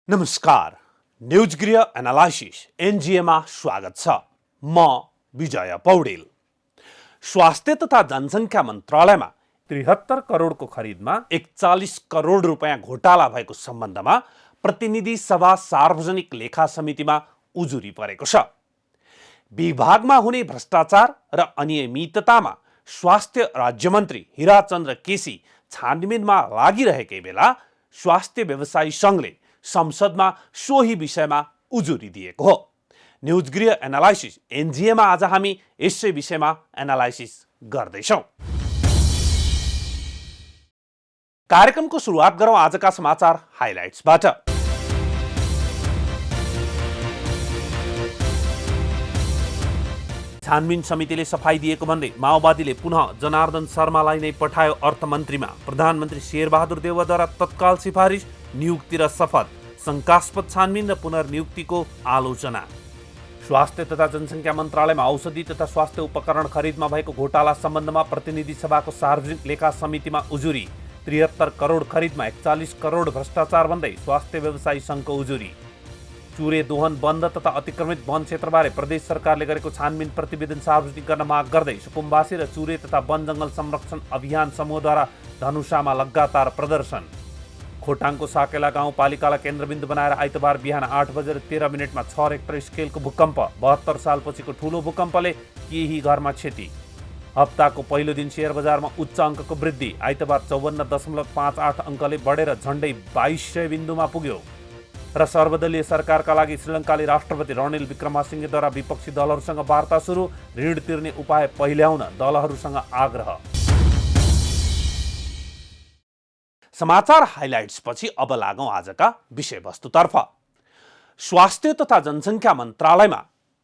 नमस्कार, न्युजगृह एनालाइसिस एनजिएमा स्वागत छ। म विजय पौडेल। स्वास्थ्य तथा जनसङ्ख्या मन्त्रालयमा 73 करोडको खरिदमा 41 करोड रुपियाँ घोटाला भएको सम्बन्धमा प्रतिनिधि सभा सार्वजनिक लेखा समितिमा उजुरी परेको छ। विभागमा हुने भ्रष्टाचार र अनियमिततामा स्वास्थ्य राज्यमन्त्री हिराचन्द्र केसी छानबिनमा लागिरहेकै बेला स्वास्थ्य व्यवसायी सङ्घले संसदमा सोही विषयमा उजुरी दिएको हो। न्युजगृह एनालाइसिस एनजिएमा आज हामी यसै विषयमा एनालाइसिस गर्दैछौँ। कार्यक्रमको सुरुवात गरौँ आजका समाचार हाइलाइट्सबाट। छानबिन समितिले सफाई दिएको भन्दै माओवादीले पुनः जनार्दन शर्मालाई नै पठायो अर्थमन्त्रीमा। प्रधानमन्त्री शेरबहादुर देउवाद्वारा तत्काल सिफारिस, नियुक्ति र शपथ, शङ्कास्पद छानबिन र पुनर्नियुक्तिको आलोचना। स्वास्थ्य तथा जनसङ्ख्या मन्त्रालयमा औषधि तथा स्वास्थ्य उपकरण खरिदमा भएको घोटाला सम्बन्धमा प्रतिनिधि सभाको सार्वजनिक लेखा समितिमा उजुरी। 73 करोड खरिदमा 41 करोड भ्रष्टाचार भन्दै स्वास्थ्य व्यवसायी सङ्घको उजुरी। चुरे दोहन बन्द तथा अतिक्रमित वन क्षेत्रबारे प्रदेश सरकारले गरेको छानबिन प्रतिवेदन सार्वजनिक गर्न माग गर्दै सुकुम्बासी र चुरे तथा वन जङ्गल संरक्षण अभियान समूहद्वारा धनुषामा लगातार प्रदर्शन। खोटाङको साकेला गाउँपालिकालाई केन्द्रबिन्दु बनाएर आइतबार बिहान 8:13 6 रेक्टर स्केलको भूकम्प। 72 सालपछिको ठूलो भूकम्पले केही घरमा क्षति। हप्ताको पहिलो दिन शेयर बजारमा उच्च अङ्कको वृद्धि। आइतबार 54.58 अङ्कले बढेर झन्डै 2200 बिन्दुमा पुग्यो। र सर्वदलीय सरकारका लागि श्रीलङ्काली राष्ट्रपति रनिल विक्रमासिंहेद्वारा विपक्षी दलहरूसँग वार्ता सुरु। ऋण तिर्ने उपाय पहिल्याउन दलहरूसँग आग्रह। समाचार हाइलाइट्स पछि अब लागौँ आजका विषयवस्तुतर्फ। स्वास्थ्य तथा जनसङ्ख्या मन्त्रालयमा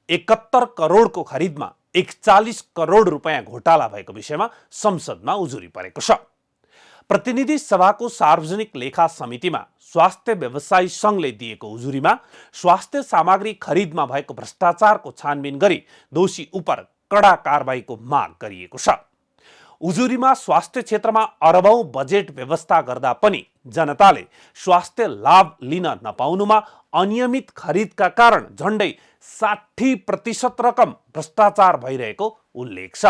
71 करोडको खरिदमा 41 करोड रुपियाँ घोटाला भएको विषयमा संसदमा उजुरी परेको छ। प्रतिनिधि सभाको सार्वजनिक लेखा समितिमा स्वास्थ्य व्यवसायी सङ्घले दिएको उजुरीमा स्वास्थ्य सामग्री खरिदमा भएको भ्रष्टाचारको छानबिन गरी दोषी उप कडा कारबाहीको माग गरिएको छ। उजुरीमा स्वास्थ्य क्षेत्रमा अरबौं बजेट व्यवस्था गर्दा पनि जनताले स्वास्थ्य लाभ लिन नपाउनुमा अनियमित खरिदका कारण झन्डै 60% रकम भ्रष्टाचार भइरहेको उल्लेख छ।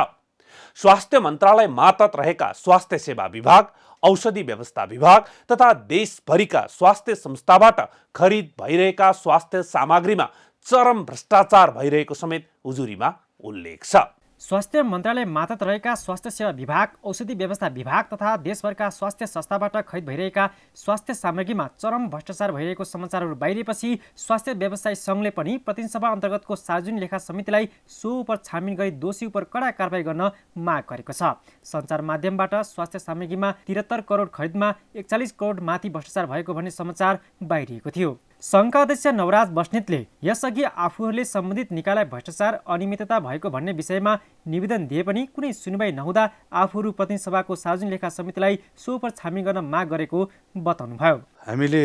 स्वास्थ्य मन्त्रालय मातहत रहेका स्वास्थ्य सेवा विभाग, औषधि व्यवस्था विभाग तथा देशभरिका स्वास्थ्य संस्थाबाट खरिद भइरहेका स्वास्थ्य सामग्रीमा चरम भ्रष्टाचार भइरहेको समेत उजुरीमा उल्लेख छ। स्वास्थ्य मन्त्रालय मातहत रहेका स्वास्थ्य सेवा विभाग, औषधि व्यवस्था विभाग तथा देशभरका स्वास्थ्य संस्थाबाट खरिद भइरहेका स्वास्थ्य सामग्रीमा चरम भ्रष्टाचार भइरहेको समाचारहरू बाहिरिएपछि स्वास्थ्य व्यवसायी सङ्घले पनि प्रतिनिधि सभा अन्तर्गतको सार्वजनिक लेखा समितिलाई सो उप छानबिन गरी दोषी उप कडा कारबाही गर्न माग गरेको छ। सञ्चार माध्यमबाट स्वास्थ्य सामग्रीमा 73 करोड खरिदमा 41 करोड माथि भ्रष्टाचार भएको भन्ने समाचार बाहिरिएको थियो। सङ्घका अध्यक्ष नवराज बस्नेतले यसअघि आफूहरूले सम्बन्धित निकायलाई भ्रष्टाचार अनियमितता भएको भन्ने विषयमा निवेदन दिए पनि कुनै सुनवाई नहुँदा आफूहरू प्रतिनिधि सभाको सार्वजनिक लेखा समितिलाई सो उप छानबिन गर्न माग गरेको बताउनुभयो। हामीले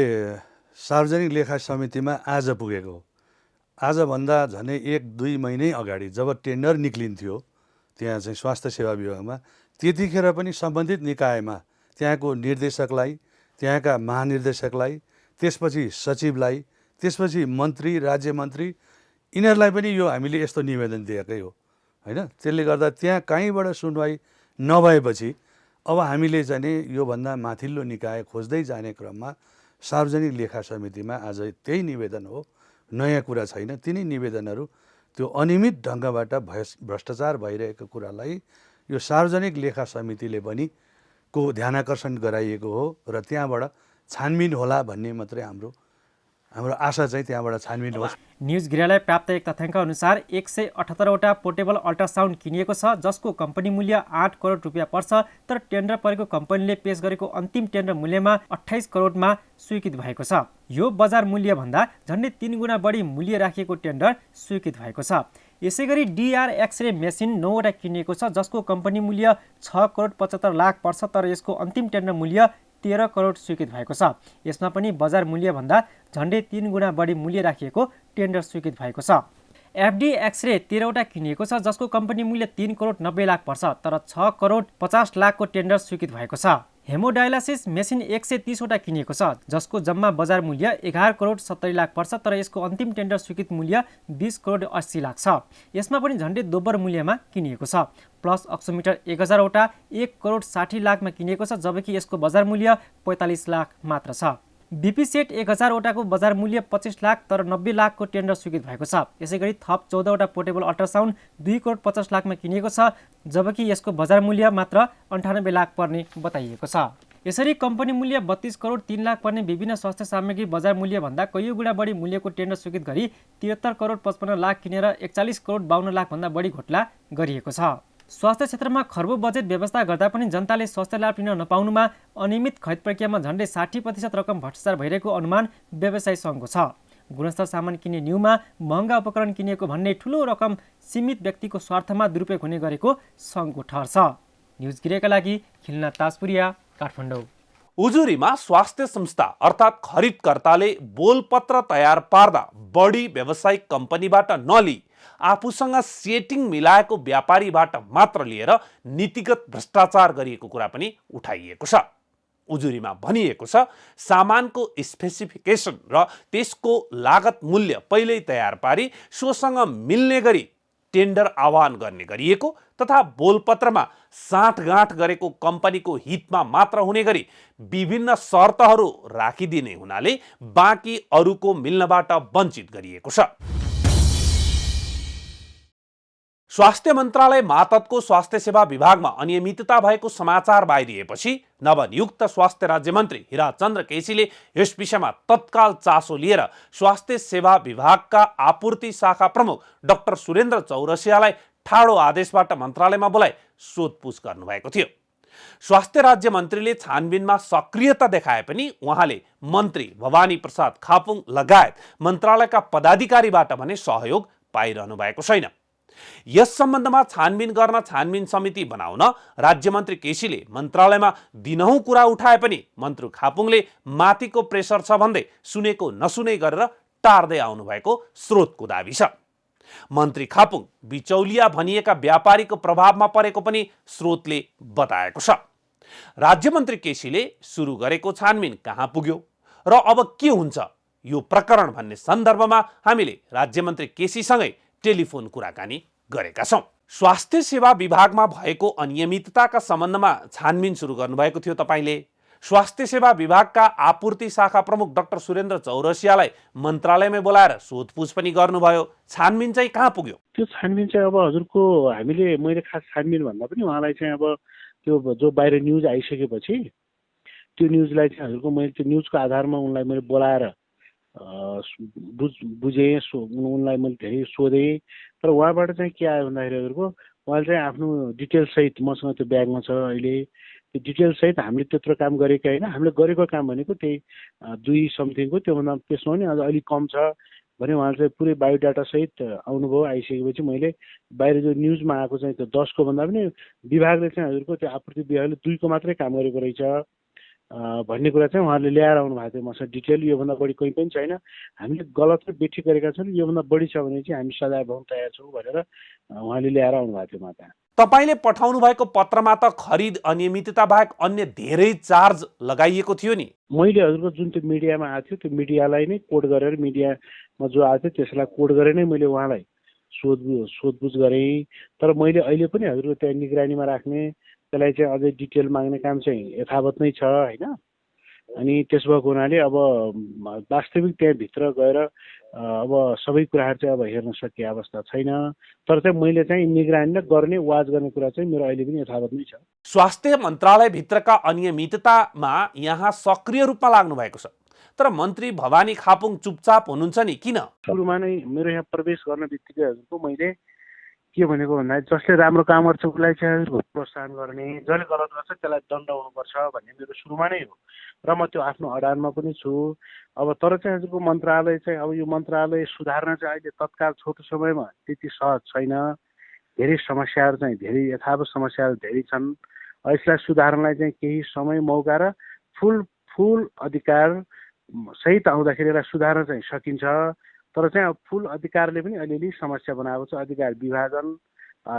सार्वजनिक लेखा समितिमा आज पुगेको, आजभन्दा झनै 1-2 महिनै अगाडि जब टेन्डर निक्लिन्थ्यो त्यहाँ चाहिँ स्वास्थ्य सेवा विभागमा, त्यतिखेर पनि सम्बन्धित निकायमा त्यहाँको निर्देशकलाई, त्यहाँका महानिर्देशकलाई, त्यसपछि सचिवलाई, त्यसपछि मन्त्री, राज्य मन्त्री, यिनीहरूलाई पनि यो हामीले यस्तो निवेदन दिएकै हो हैन। त्यसले गर्दा त्यहाँ कहीँबाट सुनवाई नभएपछि अब हामीले चाहिँ योभन्दा माथिल्लो निकाय खोज्दै जाने क्रममा सार्वजनिक लेखा समितिमा आज त्यही निवेदन हो, नयाँ कुरा छैन। तिनै निवेदनहरू त्यो अनियमित ढङ्गबाट भ्रष्टाचार भइरहेको कुरालाई यो सार्वजनिक लेखा समितिले पनि को ध्यानाकर्षण गराइएको हो र त्यहाँबाट छानबिन होला भन्ने मात्रै हाम्रो आशा चाहिँ त्यहाँबाट छानबिन होस्। न्युज गृहलाई प्राप्त एक तथ्याङ्क अनुसार 178 वटा पोर्टेबल अल्ट्रासाउन्ड किनिएको छ, जसको कम्पनी मूल्य 8 करोड रुपियाँ पर्छ। तर टेन्डर परेको कम्पनीले पेश गरेको अन्तिम टेन्डर मूल्यमा 28 करोडमा स्वीकृत भएको छ। यो बजार मूल्यभन्दा झन्डै 3 गुणा बढी मूल्य राखिएको टेन्डर स्वीकृत भएको छ। यसैगरी डिआर एक्सरे मेसिन 9 वटा किनिएको छ, जसको कम्पनी मूल्य 6 करोड 75 लाख पर्छ। तर यसको अन्तिम टेन्डर मूल्य 13 करोड स्वीकृत भएको छ। यसमा पनि बजार मूल्यभन्दा झन्डै 3 गुणा बढी मूल्य राखिएको टेन्डर स्वीकृत भएको छ। एफडी एक्सरे 13 वटा किनिएको छ, जसको कम्पनी मूल्य 3 करोड 90 लाख पर्छ। तर 6 करोड 50 लाखको टेन्डर स्वीकृत भएको छ। हेमोडायलासिस मेसिन 130वटा किनिएको छ, जसको जम्मा बजार मूल्य 11 करोड 70 लाख पर्छ, तर यसको अन्तिम टेन्डर स्वीकृत मूल्य 20 करोड 80 लाख छ। यसमा पनि झन्डै दोब्बर मूल्यमा किनिएको छ। प्लस अक्सोमिटर 1000वटा 1 करोड 60 लाखमा किनिएको छ, जबकि यसको बजार मूल्य 45 लाख मात्र छ। बिपी सेट 1000वटाको बजार मूल्य 25 लाख, तर 90 लाखको टेन्डर स्वीकृत भएको छ। यसैगरी थप 14वटा पोर्टेबल अल्ट्रासाउन्ड 2 करोड 50 लाखमा किनिएको छ, जबकि यसको बजार मूल्य मात्र 98 लाख पर्ने बताइएको छ। यसरी कम्पनी मूल्य 32 करोड 3 लाख पर्ने विभिन्न स्वास्थ्य सामग्री बजार मूल्यभन्दा कैयौँ गुणा बढी मूल्यको टेन्डर स्वीकृत गरी 73 करोड 55 लाख किनेर 41 करोड 52 लाखभन्दा बढी घोटाला गरिएको छ। स्वास्थ्य क्षेत्रमा खर्बु बजेट व्यवस्था गर्दा पनि जनताले स्वास्थ्य लाभ लिन नपाउनुमा अनियमित खरिद प्रक्रियामा झन्डै 60% रकम भ्रष्टाचार भइरहेको अनुमान व्यवसायी सङ्घको छ। गुणस्तर सामान किन्ने न्युमा महँगा उपकरण किनिएको भन्ने ठुलो रकम सीमित व्यक्तिको स्वार्थमा दुरुपयोग हुने गरेको सङ्घको ठहर छ। न्युज गिरेका लागि खिलना ताजपुरिया, काठमाडौँ। उजुरीमा स्वास्थ्य संस्था अर्थात् खरिदकर्ताले बोलपत्र तयार पार्दा बढी व्यावसायिक कम्पनीबाट नलिई आफूसँग सेटिङ मिलाएको व्यापारीबाट मात्र लिएर नीतिगत भ्रष्टाचार गरिएको कुरा पनि उठाइएको छ। उजुरीमा भनिएको छ, सामानको स्पेसिफिकेसन र त्यसको लागत मूल्य पहिल्यै तयार पारी सोसँग मिल्ने गरी टेन्डर आह्वान गर्ने गरिएको तथा बोलपत्रमा साँठगाँठ गरेको कम्पनीको हितमा मात्र हुने गरी विभिन्न शर्तहरू राखिदिने हुनाले बाँकी अरूको मिल्नबाट वञ्चित गरिएको छ। स्वास्थ्य मन्त्रालय मातहतको स्वास्थ्य सेवा विभागमा अनियमितता भएको समाचार बाहिरिएपछि नवनियुक्त स्वास्थ्य राज्यमन्त्री हिराचन्द्र केसीले यस विषयमा तत्काल चासो लिएर स्वास्थ्य सेवा विभागका आपूर्ति शाखा प्रमुख डाक्टर सुरेन्द्र चौरसियालाई ठाडो आदेशबाट मन्त्रालयमा बोलाइ सोधपुछ गर्नुभएको थियो। स्वास्थ्य राज्य मन्त्रीले छानबिनमा सक्रियता देखाए पनि उहाँले मन्त्री भवानी प्रसाद खापुङ लगायत मन्त्रालयका पदाधिकारीबाट भने सहयोग पाइरहनु भएको छैन। यस सम्बन्धमा छानबिन गर्न छानबिन समिति बनाउन राज्यमन्त्री केसीले मन्त्रालयमा दिनहुँ कुरा उठाए पनि मन्त्री खापुङले माथिको प्रेसर छ भन्दै सुनेको नसुने गरेर टार्दै आउनुभएको स्रोतको दाबी छ। मन्त्री खापुङ बिचौलिया भनिएका व्यापारीको प्रभावमा परेको पनि स्रोतले बताएको छ। राज्यमन्त्री केसीले सुरु गरेको छानबिन कहाँ पुग्यो र अब के हुन्छ यो प्रकरण भन्ने सन्दर्भमा हामीले राज्यमन्त्री केसीसँगै टेलिफोन कुराकानी गरेका छौँ। स्वास्थ्य सेवा विभागमा भएको अनियमितताका सम्बन्धमा छानबिन सुरु गर्नुभएको थियो तपाईले। स्वास्थ्य सेवा विभागका आपूर्ति शाखा प्रमुख डाक्टर सुरेन्द्र चौरसियालाई मन्त्रालयमै बोलाएर सोधपुछ पनि गर्नुभयो। छानबिन चाहिँ कहाँ पुग्यो? त्यो छानबिन चाहिँ अब हजुरको मैले खास छानबिन भन्दा पनि उहाँलाई चाहिँ अब त्यो जो बाहिर न्युज आइसकेपछि त्यो न्युजलाई चाहिँ हजुरको मैले त्यो न्युजको आधारमा उनलाई मैले बोलाएर बुझेँ, उनलाई मैले धेरै सोधेँ। तर उहाँबाट चाहिँ के आयो भन्दाखेरि हजुरको उहाँले चाहिँ आफ्नो डिटेल्ससहित मसँग त्यो ब्यागमा छ अहिले, त्यो डिटेल्ससहित हामीले त्यत्रो काम गरेको होइन, हामीले गरेको काम भनेको त्यही 2 समथिङको, त्योभन्दा त्यसमा पनि अझ अलिक कम छ भने उहाँले चाहिँ पुरै बायोडाटासहित आउनुभयो। आइसकेपछि मैले बाहिर जो न्युजमा आएको चाहिँ त्यो 10 को भन्दा पनि विभागले चाहिँ हजुरको त्यो आपूर्ति विभागले 2 को मात्रै काम गरेको रहेछ भन्ने कुरा चाहिँ उहाँहरूले ल्याएर आउनु भएको थियो मसँग डिटेल। योभन्दा बढी कोही पनि छैन, हामीले गलत र बेठी गरेका छौँ, योभन्दा बढी छ भने चाहिँ हामी सजाय भउन तयार छौँ भनेर उहाँले ल्याएर आउनु भएको थियो माता। तपाईले पठाउनु भएको पत्रमा त खरिद अनियमितता बाहेक अन्य धेरै चार्ज लगाइएको थियो नि। मैले हजुरको जुन त्यो मिडियामा आएको थियो त्यो मिडियालाई नै कोड गरेर, मिडियामा जो आएको थियो त्यसलाई कोड गरेर नै मैले उहाँलाई सोधपुछ गरेँ। तर मैले अहिले पनि हजुरको त्यहाँ निगरानीमा राख्ने, त्यसलाई चाहिँ अझै डिटेल माग्ने काम चाहिँ यथावत नै छ होइन। अनि त्यसो भएको हुनाले अब वास्तविक त्यहाँभित्र गएर अब सबै कुराहरू चाहिँ अब हेर्न सकिने अवस्था छैन। तर चाहिँ मैले चाहिँ निगरानी गर्ने, वाच गर्ने कुरा चाहिँ मेरो अहिले पनि यथावत नै छ। स्वास्थ्य मन्त्रालयभित्रका अनियमिततामा यहाँ सक्रिय रूपमा लाग्नु भएको छ, तर मन्त्री भवानी खापुङ चुपचाप हुनुहुन्छ नि, किन? सुरुमा नै मेरो यहाँ प्रवेश गर्ने बित्तिकै हजुरको मैले के भनेको भन्दा जसले राम्रो काम गर्छ उसलाई चाहिँ प्रोत्साहन गर्ने, जसले गलत गर्छ त्यसलाई दण्ड हुनुपर्छ भन्ने मेरो सुरुमा नै हो र म त्यो आफ्नो अडानमा पनि छु। अब तर चाहिँ हजुरको मन्त्रालय चाहिँ अब यो मन्त्रालय सुधार्न चाहिँ अहिले तत्काल छोटो समयमा त्यति सहज छैन। धेरै समस्याहरू चाहिँ धेरै यथावत समस्याहरू धेरै छन्। यसलाई सुधार्नलाई चाहिँ केही समय, मौका र फुल अधिकार सहित आउँदाखेरि यसलाई सुधार्न चाहिँ सकिन्छ। तर चाहिँ अब फुल अधिकारले पनि अलिअलि समस्या बनाएको छ, अधिकार विभाजन,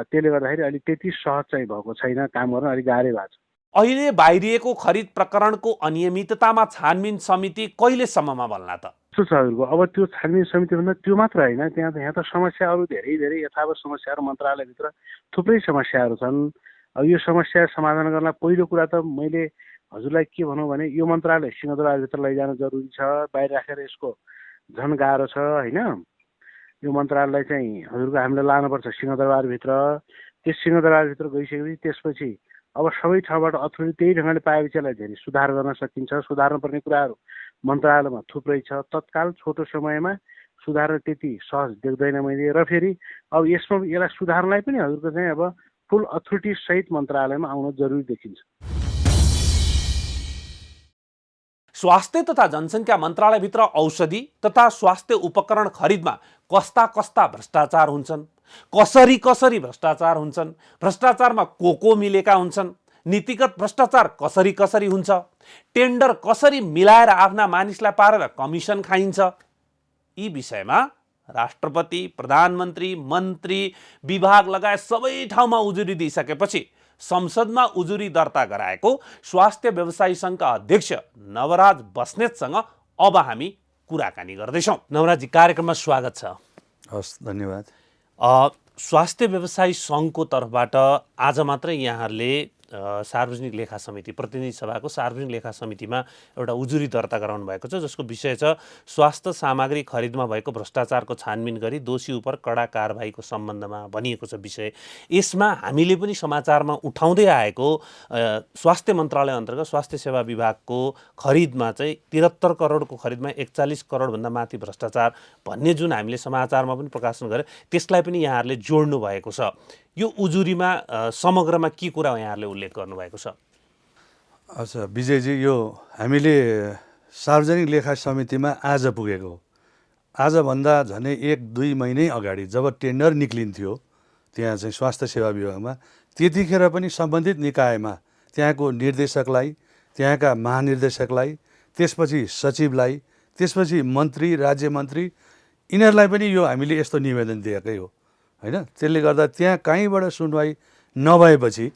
त्यसले गर्दाखेरि अलिक त्यति सहज चाहिँ भएको छैन, काम गर्न अलिक गाह्रै भएको छ। अहिले बाहिरिएको खरिद प्रकरणको अनियमिततामा छानबिन समिति कहिलेसम्ममा बन्ला त? कस्तो छ हजुरको? अब त्यो छानबिन समिति भन्दा त्यो मात्र होइन, यहाँ त समस्या अरू धेरै धेरै यथावत समस्याहरू मन्त्रालयभित्र थुप्रै समस्याहरू छन्। अब यो समस्या समाधान गर्न पहिलो कुरा त मैले हजुरलाई के भनौँ भने यो मन्त्रालय सिंहदरबारभित्र लैजान जरुरी छ। बाहिर राखेर यसको झन् गाह्रो छ होइन। यो मन्त्रालयलाई चाहिँ हजुरको हामीले लानुपर्छ सिंहदरबारभित्र। त्यस सिंहदरबारभित्र गइसकेपछि त्यसपछि अब सबै ठाउँबाट अथोरिटी त्यही ढङ्गले पाएपछि यसलाई धेरै सुधार गर्न सकिन्छ। सुधार्नुपर्ने कुराहरू मन्त्रालयमा थुप्रै छ। तत्काल छोटो समयमा सुधार्न त्यति सहज देख्दैन मैले। र फेरि अब यसमा यसलाई सुधार्नलाई पनि हजुरको चाहिँ अब फुल अथोरिटी सहित मन्त्रालयमा आउन जरुरी देखिन्छ। स्वास्थ्य तथा जनसङ्ख्या मन्त्रालयभित्र औषधि तथा स्वास्थ्य उपकरण खरिदमा कस्ता कस्ता भ्रष्टाचार हुन्छन्, कसरी कसरी भ्रष्टाचार हुन्छन्, भ्रष्टाचारमा को मिलेका हुन्छन्, नीतिगत भ्रष्टाचार कसरी कसरी हुन्छ, टेन्डर कसरी मिलाएर आफ्ना मानिसलाई पारेर कमिसन खाइन्छ, यी विषयमा राष्ट्रपति, प्रधानमन्त्री, मन्त्री, विभाग लगायत सबै ठाउँमा उजुरी दिइसकेपछि संसदमा उजुरी दर्ता गराएको स्वास्थ्य व्यवसायी सङ्घका अध्यक्ष नवराज बस्नेतसँग अब हामी कुराकानी गर्दैछौँ। नवराजजी, कार्यक्रममा स्वागत छ। हस्, धन्यवाद। स्वास्थ्य व्यवसायी सङ्घको तर्फबाट आज मात्रै यहाँहरूले सार्वजनिक लेखा समिति, प्रतिनिधि सभाको सार्वजनिक लेखा समितिमा एउटा उजुरी दर्ता गराउनु भएको छ, जसको विषय छ स्वास्थ्य सामग्री खरिदमा भएको भ्रष्टाचारको छानबिन गरी दोषी उप कडा कारबाहीको सम्बन्धमा भनिएको छ विषय। यसमा हामीले पनि समाचारमा उठाउँदै आएको स्वास्थ्य मन्त्रालय अन्तर्गत स्वास्थ्य सेवा विभागको खरिदमा चाहिँ 73 करोडको खरिदमा 41 करोडभन्दा माथि भ्रष्टाचार भन्ने जुन हामीले समाचारमा पनि प्रकाशन गरे, त्यसलाई पनि यहाँहरूले जोड्नु भएको छ। यो उजुरीमा समग्रमा के कुरा यहाँहरूले उल्लेख गर्नुभएको छ? अच्छा विजयजी, यो हामीले सार्वजनिक लेखा समितिमा आज पुगेको हो। आजभन्दा झनै 1-2 महिनै अगाडि जब टेन्डर निक्लिन्थ्यो त्यहाँ चाहिँ स्वास्थ्य सेवा विभागमा, त्यतिखेर पनि सम्बन्धित निकायमा त्यहाँको निर्देशकलाई, त्यहाँका महानिर्देशकलाई, त्यसपछि सचिवलाई, त्यसपछि मन्त्री, राज्य मन्त्री, यिनीहरूलाई पनि यो हामीले यस्तो निवेदन दिएकै हो होइन। त्यसले गर्दा त्यहाँ कहीँबाट सुनवाई नभएपछि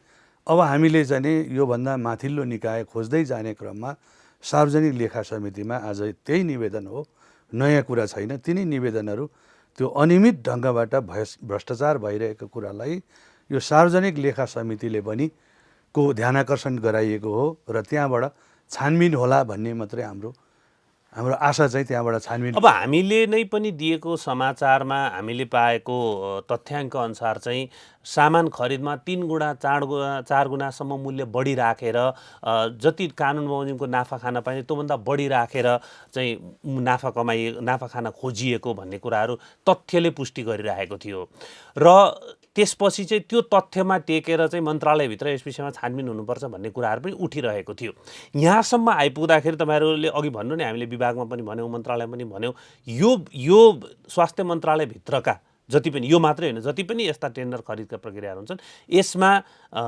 अब हामीले चाहिँ नि योभन्दा माथिल्लो निकाय खोज्दै जाने क्रममा सार्वजनिक लेखा समितिमा आज त्यही निवेदन हो, नयाँ कुरा छैन। तिनै निवेदनहरू त्यो अनियमित ढङ्गबाट भ्रष्टाचार भइरहेको कुरालाई यो सार्वजनिक लेखा समितिले पनि को ध्यानाकर्षण गराइएको हो र त्यहाँबाट छानबिन होला भन्ने मात्रै हाम्रो आशा चाहिँ त्यहाँबाट छानबिन। अब हामीले नै पनि दिएको समाचारमा हामीले पाएको तथ्याङ्क अनुसार चाहिँ सामान खरिदमा 3 गुणा 4 गुणासम्म मूल्य बढी राखेर जति कानुन बमोजिमको नाफा खान पाइने त्योभन्दा बढी राखेर चाहिँ नाफा खान खोजिएको भन्ने कुराहरू तथ्यले पुष्टि गरिरहेको थियो र त्यसपछि चाहिँ त्यो तथ्यमा टेकेर चाहिँ मन्त्रालयभित्र यस विषयमा छानबिन हुनुपर्छ भन्ने कुराहरू पनि उठिरहेको थियो। यहाँसम्म आइपुग्दाखेरि तपाईँहरूले अघि भन्नु नि, हामीले विभागमा पनि भन्यौँ, मन्त्रालयमा पनि भन्यौँ, यो स्वास्थ्य मन्त्रालयभित्रका जति पनि, यो मात्रै होइन, जति पनि यस्ता टेन्डर खरिदका प्रक्रियाहरू हुन्छन् यसमा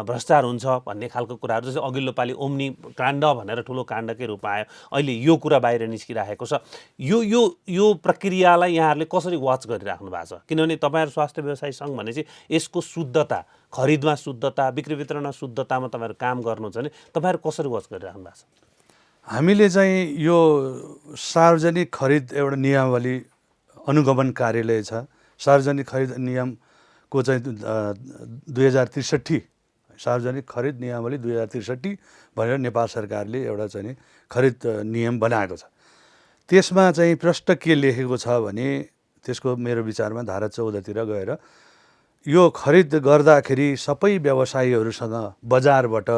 भ्रष्टाचार हुन्छ भन्ने खालको कुराहरू, जस्तै अघिल्लो पालि ओम्नी काण्ड भनेर ठुलो काण्डकै रूपमा आयो, अहिले यो कुरा बाहिर निस्किरहेको छ। यो प्रक्रियालाई यहाँहरूले कसरी वाच गरिराख्नु भएको छ? किनभने तपाईँहरू स्वास्थ्य व्यवसायी सङ्घ भनेपछि यसको शुद्धता, खरिदमा शुद्धता, बिक्री वितरणमा शुद्धतामा तपाईँहरू काम गर्नुहुन्छ भने तपाईँहरू कसरी वाच गरिराख्नु भएको छ? हामीले चाहिँ यो सार्वजनिक खरिद एउटा नियमावली अनुगमन कार्यालय छ। सार्वजनिक खरिद नियमको चाहिँ 2063 सार्वजनिक खरिद नियमावली 2063 भनेर नेपाल सरकारले एउटा चाहिँ खरिद नियम बनाएको छ। त्यसमा चाहिँ प्रष्ट के लेखेको छ भने त्यसको मेरो विचारमा धारा 14 तिर गएर यो खरिद गर्दाखेरि सबै व्यवसायीहरूसँग बजारबाट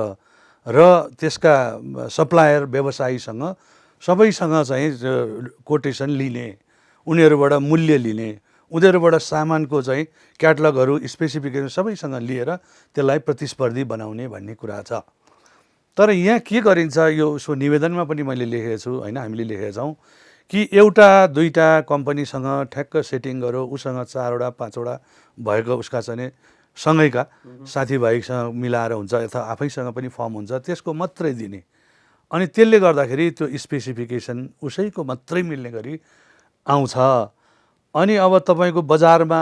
र त्यसका सप्लायर व्यवसायीसँग सबैसँग चाहिँ कोटेसन लिने, उनीहरूबाट मूल्य लिने, उनीहरूबाट सामानको चाहिँ क्याटलगहरू स्पेसिफिकेसन सबैसँग लिएर त्यसलाई प्रतिस्पर्धी बनाउने भन्ने कुरा छ। तर यहाँ के गरिन्छ, यो उसको निवेदनमा पनि मैले लेखेको छु होइन, हामीले लेखेका छौँ कि एउटा दुईटा कम्पनीसँग ठ्याक्क सेटिङ गरौँ, उसँग 4वटा 5वटा भएको उसका चाहिँ सँगैका साथीभाइसँग मिलाएर हुन्छ अथवा आफैसँग पनि फर्म हुन्छ, त्यसको मात्रै दिने। अनि त्यसले गर्दाखेरि त्यो स्पेसिफिकेसन उसैको मात्रै मिल्ने गरी आउँछ। अनि अब तपाईँको बजारमा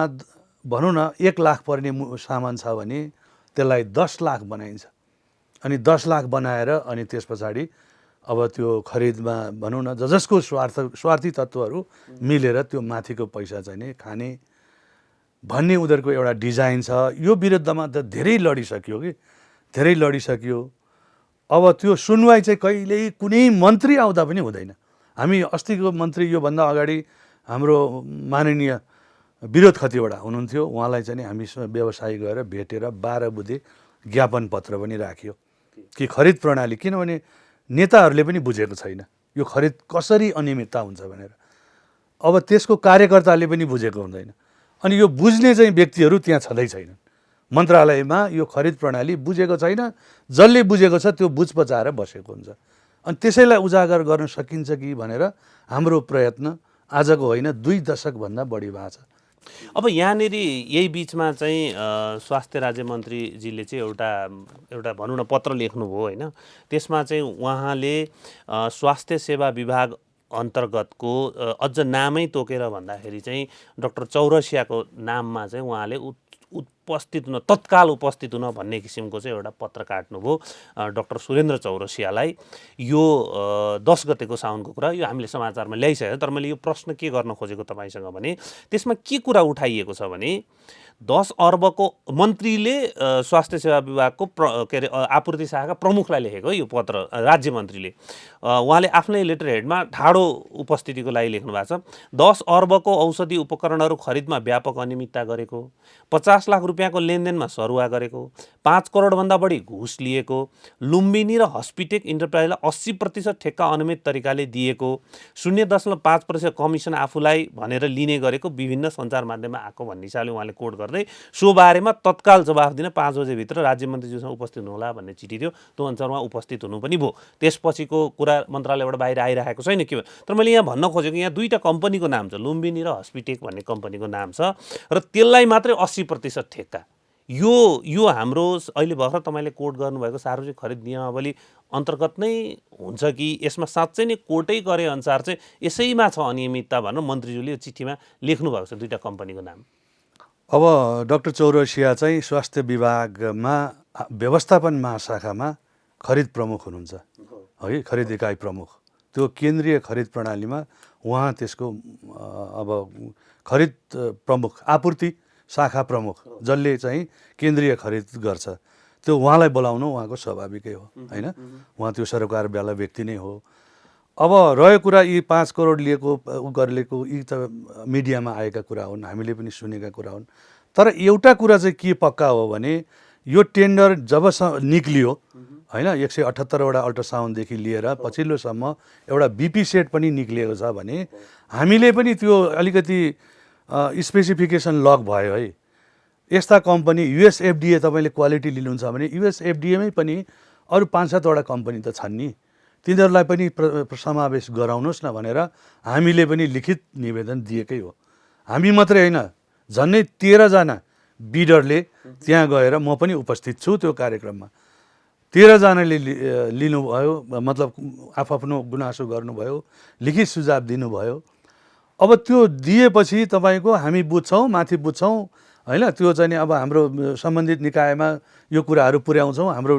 भनौँ न 1 लाख पर्ने सामान छ भने त्यसलाई 10 लाख बनाइन्छ। अनि 10 लाख बनाएर अनि त्यस पछाडि अब त्यो खरिदमा भनौँ न जसको स्वार्थी तत्त्वहरू मिलेर त्यो माथिको पैसा चाहिँ नि खाने भन्ने उनीहरूको एउटा डिजाइन छ। यो विरुद्धमा त धेरै लडिसक्यो कि धेरै लडिसक्यो। अब त्यो सुनवाई चाहिँ कहिल्यै कुनै मन्त्री आउँदा पनि हुँदैन। हामी अस्तिको मन्त्री योभन्दा अगाडि हाम्रो माननीय विरोध खतिवडा हुनुहुन्थ्यो, उहाँलाई चाहिँ हामी व्यवसायी गएर भेटेर 12 बुँदे ज्ञापन पत्र पनि राखियो कि खरिद प्रणाली, किनभने नेताहरूले पनि बुझेको छैन यो खरिद कसरी अनियमितता हुन्छ भनेर। अब त्यसको कार्यकर्ताले पनि बुझेको हुँदैन अनि यो बुझ्ने चाहिँ व्यक्तिहरू त्यहाँ छँदै छैनन्। मन्त्रालयमा यो खरिद प्रणाली बुझेको छैन, जसले बुझेको छ त्यो बुझ पचाएर बसेको हुन्छ। अनि त्यसैलाई उजागर गर्न सकिन्छ कि भनेर हाम्रो प्रयत्न आजको होइन 2 दशकभन्दा बढी भएको छ। अब यहाँनिर यही बिचमा चाहिँ स्वास्थ्य राज्य मन्त्रीजीले चाहिँ एउटा भनौँ न पत्र लेख्नुभयो होइन। त्यसमा चाहिँ उहाँले स्वास्थ्य सेवा विभाग अन्तर्गतको अझ नामै तोकेर भन्दाखेरि चाहिँ डाक्टर चौरसियाको नाममा चाहिँ उहाँले उपस्थित हुन, तत्काल उपस्थित हुन भन्ने किसिमको चाहिँ एउटा पत्र काट्नुभयो डाक्टर सुरेन्द्र चौरसियालाई। यो 10 गतेको साउनको कुरा, यो हामीले समाचारमा ल्याइसक्यो। तर मैले यो प्रश्न के गर्न खोजेको तपाईँसँग भने त्यसमा के कुरा उठाइएको छ भने 10 अर्बको मन्त्रीले स्वास्थ्य सेवा विभागको के अरे आपूर्ति शाखाका प्रमुखलाई लेखेको यो पत्र राज्य मन्त्रीले। उहाँले आफ्नै लेटर हेडमा ठाडो उपस्थितिको लागि लेख्नु भएको छ। 10 अर्बको औषधि उपकरणहरू खरिदमा व्यापक अनियमितता गरेको, 50 लाख रुपियाँको लेनदेनमा सरुवा गरेको, 5 करोडभन्दा बढी घुस लिएको, लुम्बिनी र हस्पिटेक इन्टरप्राइजलाई 80% ठेक्का अनियमित तरिकाले दिएको, 0.5% कमिसन आफूलाई भनेर लिने गरेको विभिन्न सञ्चार माध्यममा आएको भन्ने हिसाबले उहाँले कोट गर्दै सो बारेमा तत्काल जवाफ दिन 5 बजेभित्र राज्य मन्त्रीज्यूसँग उपस्थित हुनुहोला भन्ने चिठी थियो। त्यो अनुसार उहाँ उपस्थित हुनु पनि भयो। त्यसपछिको कुरा मन्त्रालयबाट बाहिर आइरहेको छैन के। तर मैले यहाँ भन्न खोजेको यहाँ 2टा कम्पनीको नाम छ, लुम्बिनी र हस्पिटेक भन्ने कम्पनीको नाम छ र त्यसलाई मात्रै 80% ठेक्का। यो हाम्रो अहिले भर्खर तपाईँले कोट गर्नुभएको सार्वजनिक खरिद नियमावली अन्तर्गत नै हुन्छ कि यसमा साँच्चै नै कोर्टै गरे अनुसार चाहिँ यसैमा छ अनियमितता भनेर मन्त्रीज्यूले यो चिठीमा लेख्नु भएको छ 2टा कम्पनीको नाम। अब डाक्टर चौरसिया चाहिँ स्वास्थ्य विभागमा व्यवस्थापन महाशाखामा खरिद प्रमुख हुनुहुन्छ है, खरिद इकाइ प्रमुख। त्यो केन्द्रीय खरिद प्रणालीमा उहाँ त्यसको अब खरिद प्रमुख, आपूर्ति शाखा प्रमुख जसले चाहिँ केन्द्रीय खरिद गर्छ, त्यो उहाँलाई बोलाउनु उहाँको स्वाभाविकै हो होइन। उहाँ त्यो सरकारवाला व्यक्ति नै हो। अब रह्यो कुरा यी 5 करोड लिएको गरेको यी त मिडियामा आएका कुरा हुन्, हामीले पनि सुनेका कुरा हुन्। तर एउटा कुरा चाहिँ के पक्का हो भने यो टेन्डर जब निक्लियो होइन, 178वटा अल्ट्रासाउन्डदेखि लिएर पछिल्लोसम्म एउटा बिपी सेट पनि निक्लिएको छ भने हामीले पनि त्यो अलिकति स्पेसिफिकेसन लक भयो है। यस्ता कम्पनी युएसएफडिए तपाईँले क्वालिटी लिनुहुन्छ भने युएसएफडिएमै पनि अरू 5-7वटा कम्पनी त छन् नि, तिनीहरूलाई पनि समावेश गराउनुहोस् न भनेर हामीले पनि लिखित निवेदन दिएकै हो। हामी मात्रै होइन, झन्डै 13 जना बिडरले त्यहाँ गएर म पनि उपस्थित छु त्यो कार्यक्रममा। 13 जनाले लिनुभयो, मतलब आफ्नो गुनासो गर्नुभयो, लिखित सुझाव दिनुभयो। अब त्यो दिएपछि तपाईँको हामी बुझ्छौँ, माथि बुझ्छौँ होइन। त्यो चाहिँ अब हाम्रो सम्बन्धित निकायमा यो कुराहरू पुर्याउँछौँ। हाम्रो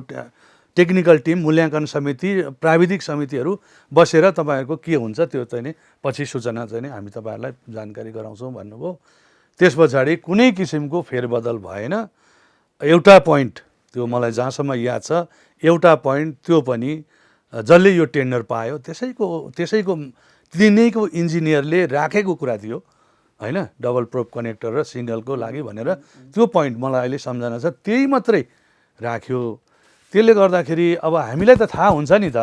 टेक्निकल टिम, मूल्याङ्कन समिति, प्राविधिक समितिहरू बसेर तपाईँहरूको के हुन्छ त्यो चाहिँ नि पछि सूचना चाहिँ हामी तपाईँहरूलाई जानकारी गराउँछौँ भन्नुभयो। त्यस पछाडि कुनै किसिमको फेरबदल भएन। एउटा पोइन्ट त्यो मलाई जहाँसम्म याद छ, एउटा पोइन्ट त्यो पनि जसले यो टेन्डर पायो त्यसैको तिनैको इन्जिनियरले राखेको कुरा थियो होइन, डबल प्रोब कनेक्टर र सिङ्गलको लागि भनेर। त्यो पोइन्ट मलाई अहिले सम्झना छ, त्यही मात्रै राख्यो। त्यसले गर्दाखेरि अब हामीलाई त थाहा हुन्छ नि त,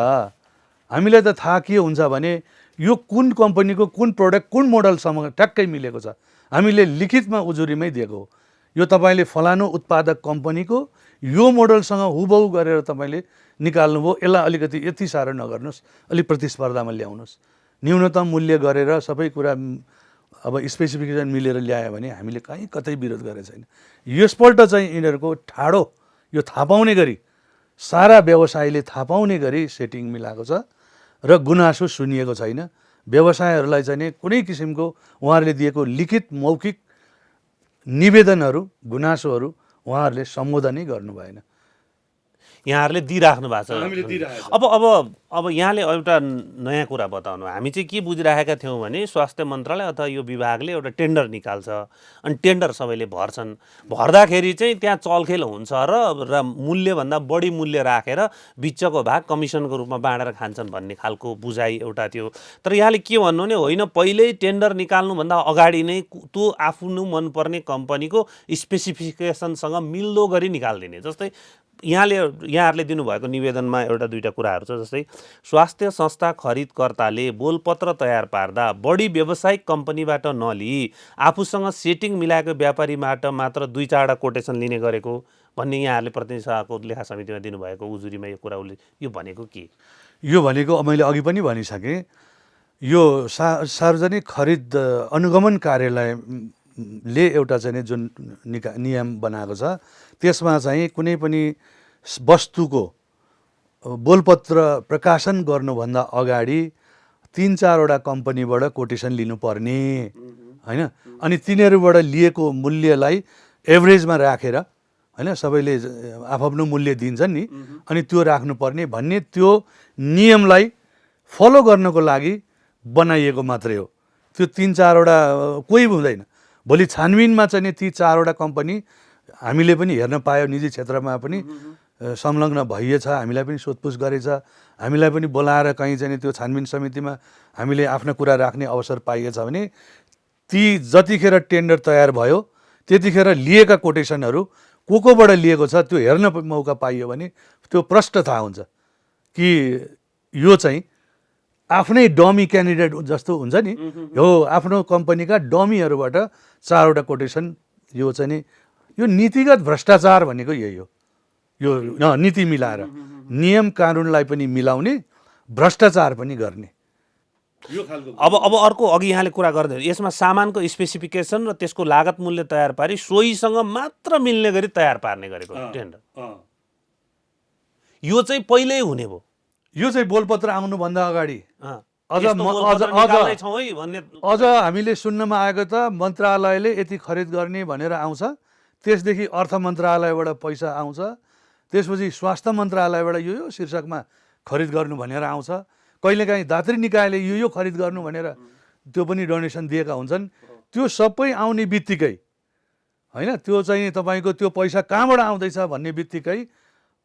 हामीलाई त थाहा के हुन्छ भने यो कुन कम्पनीको कुन प्रोडक्ट कुन मोडलसँग ठ्याक्कै मिलेको छ, हामीले लिखितमा उजुरीमै दिएको हो। यो तपाईँले फलानु उत्पादक कम्पनीको यो मोडलसँग हुबहु गरेर तपाईँले निकाल्नुभयो, यसलाई अलिकति यति साह्रो नगर्नुहोस्, अलिक प्रतिस्पर्धामा ल्याउनुहोस्, न्यूनतम मूल्य गरेर सबै कुरा अब स्पेसिफिकेसन मिलेर ल्यायो भने हामीले कहीँ कतै विरोध गरेको छैन। यसपल्ट चाहिँ यिनीहरूको ठाडो यो थाहा पाउने गरी, सारा व्यवसायले थाहा पाउने गरी सेटिङ मिलाएको छ र गुनासो सुनिएको छैन। व्यवसायहरूलाई चाहिँ कुनै किसिमको उहाँहरूले दिएको लिखित मौखिक निवेदनहरू, गुनासोहरू उहाँहरूले सम्बोधनै गर्नु भएन। यहाँहरूले दिइराख्नु भएको हामीले छ। दिइरहेको छ। अब यहाँले एउटा नयाँ कुरा बताउनु। हामी चाहिँ के बुझिरहेका थियौँ भने स्वास्थ्य मन्त्रालय अथवा यो विभागले एउटा टेन्डर निकाल्छ, अनि टेन्डर सबैले भर्छन्। भर्दाखेरि चाहिँ त्यहाँ चलखेल हुन्छ र मूल्यभन्दा बढी मूल्य राखेर बिचको भाग कमिसनको रूपमा बाँडेर खान्छन् भन्ने खालको बुझाइ एउटा थियो। तर यहाँले के भन्नु भने होइन, पहिल्यै टेन्डर निकाल्नुभन्दा अगाडि नै त्यो आफ्नो मनपर्ने कम्पनीको स्पेसिफिकेसनसँग मिल्दो गरी निकालिदिने। जस्तै यहाँहरूले दिनुभएको निवेदनमा एउटा दुईवटा कुराहरू छ। जस्तै स्वास्थ्य संस्था खरिदकर्ताले बोलपत्र तयार पार्दा बढी व्यावसायिक कम्पनीबाट नलिई आफूसँग सेटिङ मिलाएको व्यापारीबाट मात्र 2-4वटा कोटेसन लिने गरेको भन्ने यहाँहरूले प्रतिनिधि सभाको लेखा समितिमा दिनुभएको उजुरीमा यो कुरा यो भनेको के? यो भनेको मैले अघि पनि भनिसकेँ, यो सार्वजनिक खरिद अनुगमन कार्यालयले एउटा चाहिँ जुन नियम बनाएको छ, त्यसमा चाहिँ कुनै पनि वस्तुको बोलपत्र प्रकाशन गर्नुभन्दा अगाडि 3-4वटा कम्पनीबाट कोटेसन लिनुपर्ने होइन। अनि तिनीहरूबाट लिएको मूल्यलाई एभरेजमा राखेर होइन, सबैले आफ्नो मूल्य दिन्छन् नि, अनि त्यो राख्नुपर्ने भन्ने त्यो नियमलाई फलो गर्नको लागि बनाइएको मात्रै हो। त्यो 3-4वटा कोही हुँदैन। भोलि छानबिनमा चाहिँ नि ती 4वटा कम्पनी हामीले पनि हेर्न पायो, निजी क्षेत्रमा पनि संलग्न भइएछ, हामीलाई पनि सोधपुछ गरेछ, हामीलाई पनि बोलाएर कहीँ चाहिँ त्यो छानबिन समितिमा हामीले आफ्नो कुरा राख्ने अवसर पाइएछ भने ती जतिखेर टेन्डर तयार भयो त्यतिखेर लिएका कोटेसनहरू कोबाट लिएको छ त्यो हेर्न मौका पाइयो भने त्यो प्रष्ट थाहा हुन्छ कि यो चाहिँ आफ्नै डमी क्यान्डिडेट जस्तो हुन्छ नि, हो आफ्नो कम्पनीका डमीहरूबाट 4वटा कोटेसन। यो चाहिँ नि यो नीतिगत भ्रष्टाचार भनेको यही हो। यो नीति मिलाएर नियम कानुनलाई पनि मिलाउने, भ्रष्टाचार पनि गर्ने। अब अर्को अघि यहाँले कुरा गर्दै यसमा सामानको स्पेसिफिकेसन र त्यसको लागत मूल्य तयार पारी सोहीसँग मात्र मिल्ने गरी तयार पार्ने गरेको टेन्डर, यो चाहिँ पहिल्यै हुने भयो। यो चाहिँ बोलपत्र आउनुभन्दा अगाडि अझ हामीले सुन्नमा आएको त मन्त्रालयले यति खरिद गर्ने भनेर आउँछ, त्यसदेखि अर्थ मन्त्रालयबाट पैसा आउँछ, त्यसपछि स्वास्थ्य मन्त्रालयबाट यो शीर्षकमा खरिद गर्नु भनेर आउँछ, कहिलेकाहीँ दात्री निकायले यो खरिद गर्नु भनेर त्यो पनि डोनेसन दिएका हुन्छन्। त्यो सबै आउने बित्तिकै होइन, त्यो चाहिँ तपाईँको त्यो पैसा कहाँबाट आउँदैछ भन्ने बित्तिकै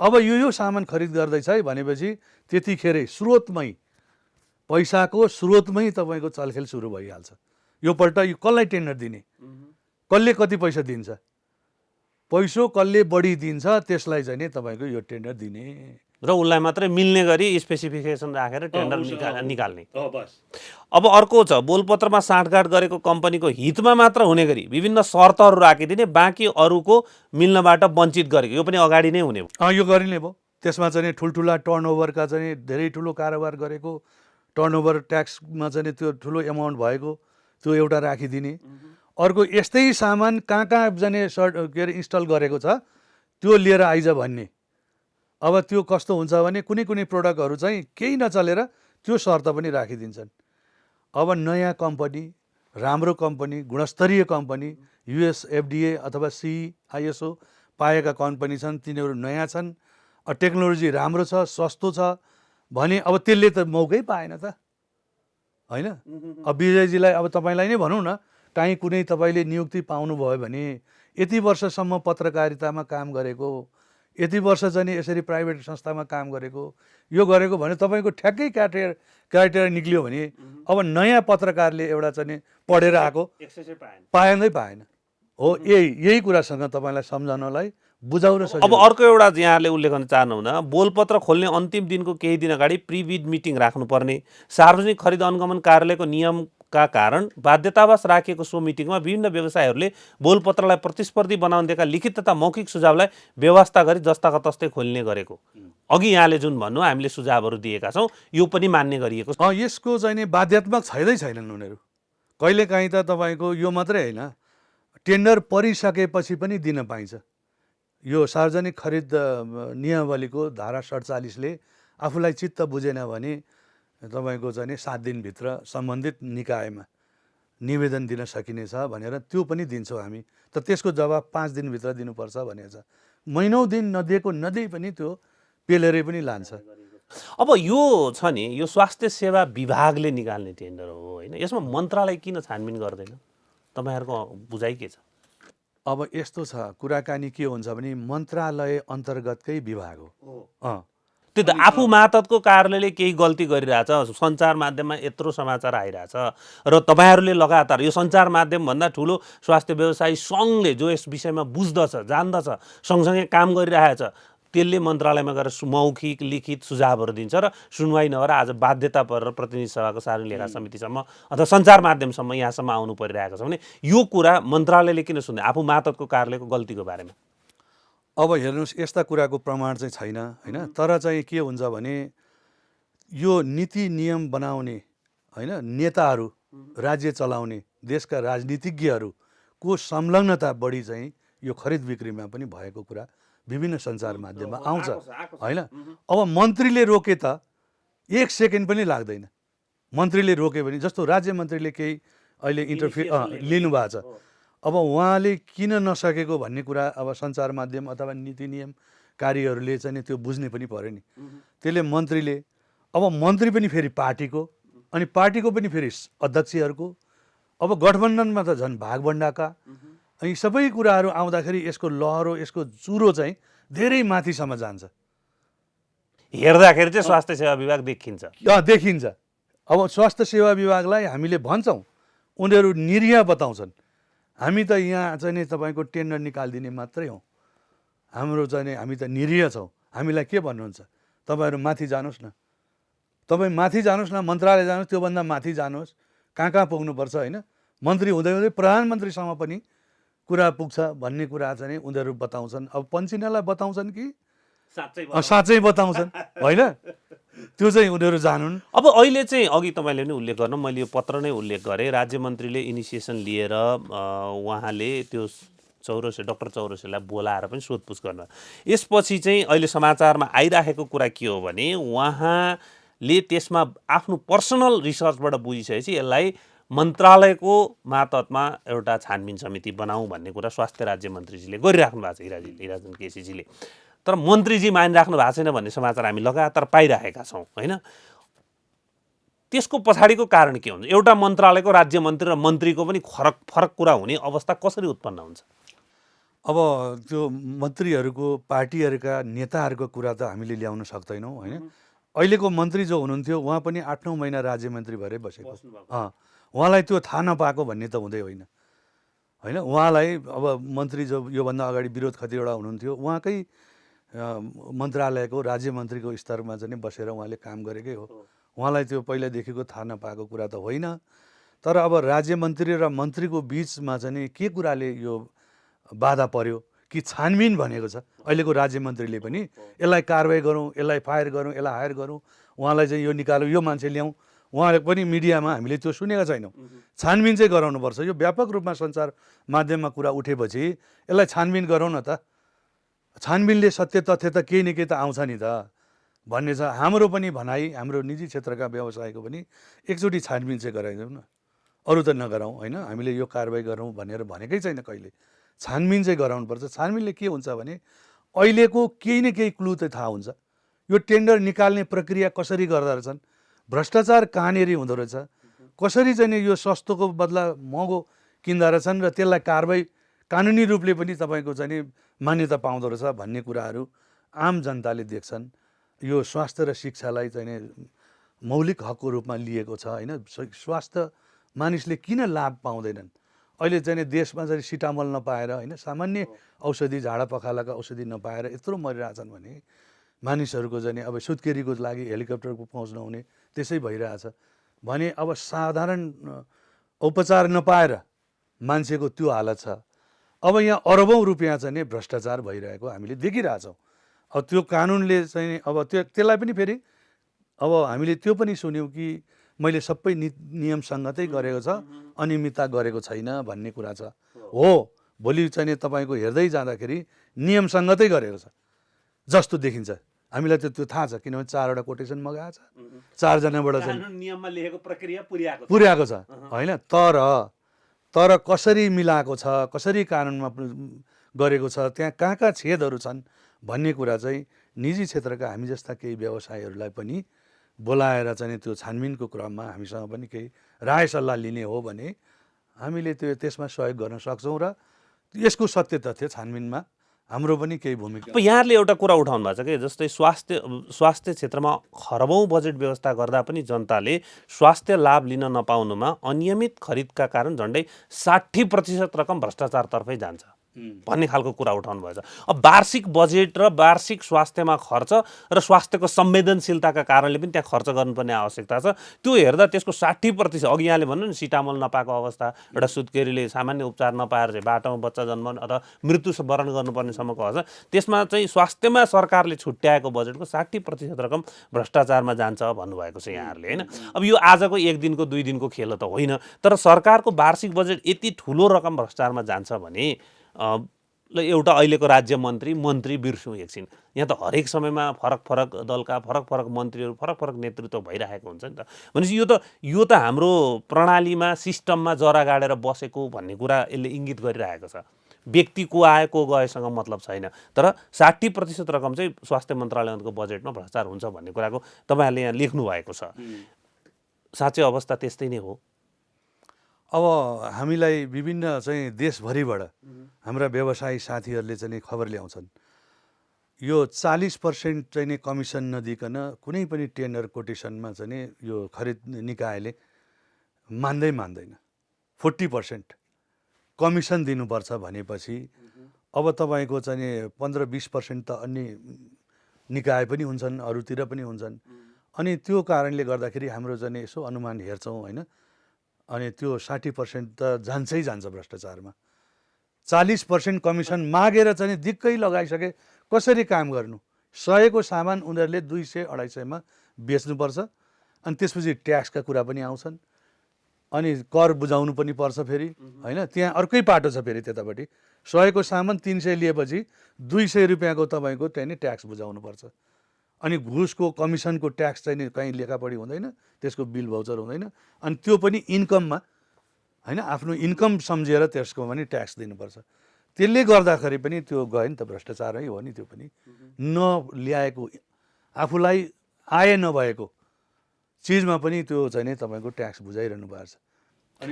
अब यो सामान खरिद गर्दैछ है भनेपछि त्यतिखेरै स्रोतमै पैसाको स्रोतमै तपाईँको चलखेल सुरु भइहाल्छ। यो पल्ट यो कसलाई टेन्डर दिने, कसले कति पैसा दिन्छ, पैसो कसले बढी दिन्छ त्यसलाई चाहिँ नि तपाईँको यो टेन्डर दिने र उसलाई मात्रै मिल्ने गरी स्पेसिफिकेसन राखेर टेन्डर निकाल्ने। अब अर्को छ बोलपत्रमा साँठगाँठ गरेको कम्पनीको हितमा मात्र हुने गरी विभिन्न शर्तहरू राखिदिने, बाँकी अरूको मिल्नबाट वञ्चित गरेको। यो पनि अगाडि नै हुने भयो। यो गरिने भयो। त्यसमा चाहिँ ठुल्ठुला टर्नओभरका चाहिँ धेरै ठुलो कारोबार गरेको, टर्नओभर ट्याक्समा चाहिँ त्यो ठुलो एमाउन्ट भएको त्यो एउटा राखिदिने। अर्को यस्तै सामान कहाँ जाने के अरे इन्स्टल गरेको छ त्यो लिएर आइज भन्ने। अब त्यो कस्तो हुन्छ भने कुनै प्रोडक्टहरू चाहिँ केही नचलेर त्यो शर्त पनि राखिदिन्छन्। अब नयाँ कम्पनी, राम्रो कम्पनी, गुणस्तरीय कम्पनी, US FDA अथवा CISO पाएका कम्पनी छन्, तिनीहरू नयाँ छन्, टेक्नोलोजी राम्रो छ, सस्तो छ भने अब त्यसले त मौकै पाएन त होइन। अब विजयजीलाई अब तपाईँलाई नै भनौँ न, काहीँ कुनै तपाईँले नियुक्ति पाउनुभयो भने यति वर्षसम्म पत्रकारितामा काम गरेको, यति वर्ष चाहिँ यसरी प्राइभेट संस्थामा काम गरेको, यो गरेको भने तपाईँको ठ्याक्कै क्राइटेरिया निक्लियो भने अब नयाँ पत्रकारले एउटा चाहिँ पढेर आएको पाएन हो। यही कुरासँग तपाईँलाई सम्झाउनलाई बुझाउन सक्छ। अब अर्को एउटा यहाँले उल्लेख गर्न चाहनुहुँदा बोलपत्र खोल्ने अन्तिम दिनको केही दिन अगाडि प्रिबिड मिटिङ राख्नुपर्ने, सार्वजनिक खरिद अनुगमन कार्यालयको नियमका कारण बाध्यतावश राखिएको सो मिटिङमा विभिन्न व्यवसायहरूले बोलपत्रलाई प्रतिस्पर्धी बनाउन दिएका लिखित तथा मौखिक सुझावलाई व्यवस्था गरी जस्ताको तस्तै खोल्ने गरेको। अघि यहाँले जुन भन्नु हामीले सुझावहरू दिएका छौँ यो पनि मान्य गरिएको छ। यसको चाहिँ बाध्यात्मक छैनन् उनीहरू। कहिलेकाहीँ त तपाईँको यो मात्रै होइन, टेन्डर परिसकेपछि पनि दिन पाइन्छ। यो सार्वजनिक खरिद नियमावलीको धारा 47ले आफूलाई चित्त बुझेन भने तपाईँको चाहिँ 7 दिनभित्र सम्बन्धित निकायमा निवेदन दिन सकिनेछ भनेर त्यो पनि दिन्छौँ हामी। त त्यसको जवाब 5 दिनभित्र दिनुपर्छ भनेको छ। महिनौँ दिन नदिएको नदिए पनि त्यो पेलेरै पनि लान्छ। अब यो छ नि, यो स्वास्थ्य सेवा विभागले निकाल्ने टेन्डर हो होइन, यसमा मन्त्रालय किन छानबिन गर्दैन? तपाईँहरूको बुझाइ के छ? अब यस्तो छ, कुराकानी के हुन्छ भने मन्त्रालय अन्तर्गतकै विभाग हो। त्यो त आफू मातहतको कार्यालयले केही गल्ती गरिरहेछ, सञ्चार माध्यममा यत्रो समाचार आइरहेछ र तपाईँहरूले लगातार यो सञ्चार माध्यमभन्दा ठुलो स्वास्थ्य व्यवसायी सङ्घले जो यस विषयमा बुझ्दछ जान्दछ सँगसँगै काम गरिरहेछ, त्यसले मन्त्रालयमा गएर मौखिक लिखित सुझावहरू दिन्छ र सुनवाई नभएर आज बाध्यता परेर प्रतिनिधि सभाको सार्वजनिक लेखा समितिसम्म अथवा सञ्चार माध्यमसम्म यहाँसम्म आउनु परिरहेको छ भने यो कुरा मन्त्रालयले किन सुन्दैन आफू मातहतको कार्यालयको गल्तीको बारेमा? अब हेर्नुहोस्, यस्ता कुराको प्रमाण चाहिँ छैन होइन, तर चाहिँ के हुन्छ भने यो नीति नियम बनाउने होइन नेताहरू, राज्य चलाउने देशका राजनीतिज्ञहरूको संलग्नता बढी चाहिँ यो खरिद बिक्रीमा पनि भएको कुरा विभिन्न सञ्चार माध्यममा आउँछ होइन। अब मन्त्रीले रोके त 1 सेकेन्ड पनि लाग्दैन, मन्त्रीले रोके भने जस्तो राज्य मन्त्रीले केही अहिले इन्टरफियर लिनुभएको छ, अब उहाँले किन नसकेको भन्ने कुरा अब सञ्चार माध्यम अथवा नीति नियमकारीहरूले चाहिँ त्यो बुझ्ने पनि पर्यो नि। त्यसले मन्त्रीले, अब मन्त्री पनि फेरि पार्टीको, अनि पार्टीको पनि फेरि अध्यक्षहरूको, अब गठबन्धनमा त झन् भागभण्डाका, अनि सबै कुराहरू आउँदाखेरि यसको लहरो यसको चुरो चाहिँ धेरै माथिसम्म जान्छ। हेर्दाखेरि चाहिँ स्वास्थ्य सेवा विभाग देखिन्छ। अब स्वास्थ्य सेवा विभागलाई हामीले भन्छौँ, उनीहरू निरीह बताउँछन्। हामी त यहाँ चाहिँ नि तपाईँको टेन्डर निकालिदिने मात्रै हौँ, हाम्रो चाहिँ नि हामी त निरीह छौँ, हामीलाई के भन्नुहुन्छ? तपाईँहरू माथि जानुहोस् न, तपाईँ माथि जानुहोस् न, मन्त्रालय जानुहोस्, त्योभन्दा माथि जानुहोस्, कहाँ पुग्नुपर्छ होइन। मन्त्री हुँदै हुँदै प्रधानमन्त्रीसम्म पनि कुरा पुग्छ भन्ने कुरा चाहिँ नि उनीहरू बताउँछन्। अब पन्चिनालाई बताउँछन् कि साँच्चै बताउँछन् होइन, त्यो चाहिँ उनीहरू जानुन्। अब अहिले चाहिँ अघि तपाईँले पनि उल्लेख गर्नु, मैले यो पत्र नै उल्लेख गरेँ, राज्य मन्त्रीले इनिसिएसन लिएर उहाँले त्यो डाक्टर चौरसेलाई बोलाएर पनि सोधपुछ गर्नु। यसपछि चाहिँ अहिले समाचारमा आइराखेको कुरा के हो भने उहाँले त्यसमा आफ्नो पर्सनल रिसर्चबाट बुझिसकेपछि यसलाई मन्त्रालयको मातहतमा एउटा छानबिन समिति बनाऊ भन्ने कुरा स्वास्थ्य राज्य मन्त्रीजीले गरिराख्नु भएको छ, हिराचन्द्र केसीजीले। तर मन्त्रीजी मानिराख्नु भएको छैन भन्ने समाचार हामी लगातार पाइरहेका छौँ होइन। त्यसको पछाडिको कारण के हुन्छ? एउटा मन्त्रालयको राज्य मन्त्री र मन्त्रीको पनि फरक कुरा हुने अवस्था कसरी उत्पन्न हुन्छ? अब त्यो मन्त्रीहरूको पार्टीहरूका नेताहरूको कुरा त हामीले ल्याउन सक्दैनौँ होइन। अहिलेको मन्त्री जो हुनुहुन्थ्यो उहाँ पनि 8-9 महिना राज्य मन्त्री भएरै बसेको, उहाँलाई त्यो थाहा नपाएको भन्ने त हुँदै होइन होइन। उहाँलाई अब मन्त्री जो योभन्दा अगाडि विरोध खतिवडा हुनुहुन्थ्यो, उहाँकै मन्त्रालयको राज्य मन्त्रीको स्तरमा चाहिँ बसेर उहाँले काम गरेकै हो, उहाँलाई त्यो पहिलादेखिको थाहा नपाएको कुरा त होइन। तर अब राज्य मन्त्री र मन्त्रीको बिचमा चाहिँ के कुराले यो बाधा पर्यो कि छानबिन भनेको छ। अहिलेको राज्य मन्त्रीले पनि यसलाई कारवाही गरौँ, यसलाई फायर गरौँ, यसलाई हायर गरौँ, उहाँलाई चाहिँ यो निकालौँ, यो मान्छे ल्याउँ, उहाँले पनि मिडियामा हामीले त्यो सुनेका छैनौँ। छानबिन चाहिँ गराउनुपर्छ, यो व्यापक रूपमा सञ्चार माध्यममा कुरा उठेपछि यसलाई छानबिन गरौँ न त, छानबिनले सत्य तथ्य त केही न केही त आउँछ नि त भन्ने छ हाम्रो पनि भनाइ। हाम्रो निजी क्षेत्रका व्यवसायको पनि एकचोटि छानबिन चाहिँ गराइदिउँ न, अरू त नगराउँ होइन, हामीले यो कारवाही गरौँ भनेर भनेकै छैन कहिले, छानबिन चाहिँ गराउनुपर्छ। छानबिनले के हुन्छ भने अहिलेको केही न केही क्लु त थाहा हुन्छ, यो टेन्डर निकाल्ने प्रक्रिया कसरी गर्दो रहेछन्, भ्रष्टाचार कहाँनिर हुँदो रहेछ, कसरी चाहिँ यो सस्तोको बदला महँगो किन्दा रहेछन् र त्यसलाई कारवाही कानुनी रूपले पनि तपाईँको चाहिँ मान्यता पाउँदो रहेछ भन्ने कुराहरू आम जनताले देख्छन्। यो स्वास्थ्य र शिक्षालाई चाहिँ मौलिक हकको रूपमा लिएको छ होइन। स्वास्थ्य मानिसले किन लाभ पाउँदैनन्? अहिले चाहिँ देशमा चाहिँ सिटामोल नपाएर होइन, सामान्य औषधि झाडा पखालाका औषधि नपाएर यत्रो मरिरहेछन् भने मानिसहरूको चाहिँ अब सुत्केरीको लागि हेलिकप्टरको पहुँच नहुने त्यसै भइरहेछ भने अब साधारण उपचार नपाएर मान्छेको त्यो हालत छ। अब यहाँ अरबौँ रुपियाँ चाहिँ भ्रष्टाचार भइरहेको हामीले देखिरहेछौँ। अब त्यो कानुनले चाहिँ अब त्यसलाई पनि फेरि अब हामीले त्यो पनि सुन्यौँ कि मैले सबै नियम सङ्गतै गरेको छ, अनियमितता गरेको छैन भन्ने कुरा छ। हो, भोलि चाहिँ तपाईँको हेर्दै जाँदाखेरि नियम सङ्गतै गरेको छ जस्तो देखिन्छ। हामीलाई त त्यो थाहा छ, किनभने 4वटा कोटेसन मगाएको छ, 4 जनाबाट चाहिँ नियममा लेखेको प्रक्रिया पुर्याएको छ होइन। तर कसरी मिलाएको छ, कसरी कानुनमा गरेको छ, त्यहाँ कहाँ छेदहरू छन् भन्ने कुरा चाहिँ निजी क्षेत्रका हामी जस्ता केही व्यवसायीहरूलाई पनि बोलाएर चाहिँ त्यो छानबिनको क्रममा हामीसँग पनि केही राय सल्लाह लिने हो भने हामीले त्यसमा सहयोग गर्न सक्छौँ र यसको सत्य तथ्य छानबिनमा हाम्रो पनि केही भूमिका। अब यहाँले एउटा कुरा उठाउनु भएको छ कि जस्तै स्वास्थ्य क्षेत्रमा खरबौँ बजेट व्यवस्था गर्दा पनि जनताले स्वास्थ्य लाभ लिन नपाउनुमा अनियमित खरिदका कारण झन्डै 60% रकम भ्रष्टाचारतर्फै जान्छ भन्ने खालको कुरा उठाउनु भएछ। अब वार्षिक बजेट र वार्षिक स्वास्थ्यमा खर्च र स्वास्थ्यको संवेदनशीलताका कारणले पनि त्यहाँ खर्च गर्नुपर्ने आवश्यकता छ। त्यो हेर्दा त्यसको 60%, अघि यहाँले भन्नु नि सिटामोल नपाएको अवस्था, एउटा सुत्केरीले सामान्य उपचार नपाएर चाहिँ बाटोमा बच्चा जन्माउने अथवा मृत्यु वरण गर्नुपर्नेसम्मको अवस्था, त्यसमा चाहिँ स्वास्थ्यमा सरकारले छुट्याएको बजेटको 60% रकम भ्रष्टाचारमा जान्छ भन्नुभएको छ यहाँहरूले, होइन? अब यो आजको 1 दिनको 2 दिनको खेल त होइन, तर सरकारको वार्षिक बजेट यति ठुलो रकम भ्रष्टाचारमा जान्छ भने एउटा अहिलेको राज्य मन्त्री बिर्सौँ एकछिन, यहाँ त हरेक समयमा फरक दलका फरक मन्त्रीहरू फरक नेतृत्व भइरहेको हुन्छ नि त। भनेपछि यो त हाम्रो प्रणालीमा सिस्टममा जरा गाडेर बसेको भन्ने कुरा यसले इङ्गित गरिरहेको छ। व्यक्ति को आयो को गएसँग मतलब छैन, तर 60% रकम चाहिँ स्वास्थ्य मन्त्रालयको बजेटमा भ्रष्टाचार हुन्छ भन्ने कुराको तपाईँहरूले यहाँ लेख्नु भएको छ। साँच्चै अवस्था त्यस्तै नै हो? अब हामीलाई विभिन्न चाहिँ देशभरिबाट हाम्रा व्यवसायी साथीहरूले चाहिँ खबर ल्याउँछन्, यो 40% चाहिँ नि कमिसन नदिकन कुनै पनि टेन्डर कोटेसनमा चाहिँ नि यो खरिद निकायले मान्दैन। 40% कमिसन दिनुपर्छ भनेपछि अब तपाईँको चाहिँ नि 15-20% त अन्य निकाय पनि हुन्छन्, अरूतिर पनि हुन्छन्। अनि त्यो कारणले गर्दाखेरि हाम्रो चाहिँ यसो अनुमान हेर्छौँ, होइन? अनि त्यो 60% त जान्छ भ्रष्टाचारमा। 40% कमिसन मागेर चाहिँ दिक्कै लगाइसके कसरी काम गर्नु? 100 को सामान उनीहरूले 200-250 बेच्नुपर्छ, अनि त्यसपछि ट्याक्सका कुरा पनि आउँछन्, अनि कर बुझाउनु पनि पर्छ फेरि, होइन? त्यहाँ अर्कै पाटो छ फेरि त्यतापट्टि। 100 को सामान 300 लिएपछि 200 रुपियाँको तपाईँको त्यहाँ नि ट्याक्स बुझाउनु पर्छ, अनि घुसको कमिसनको ट्याक्स चाहिँ नि कहीँ लेखापढी हुँदैन, त्यसको बिल भाउचर हुँदैन, अनि त्यो पनि इन्कममा, होइन? आफ्नो इन्कम सम्झेर त्यसको पनि ट्याक्स दिनुपर्छ। त्यसले गर्दाखेरि पनि त्यो गयो नि त, भ्रष्टाचारै हो नि त्यो पनि। नल्याएको आफूलाई आय नभएको चिजमा पनि त्यो चाहिँ नि तपाईँको ट्याक्स बुझाइरहनु भएको छ।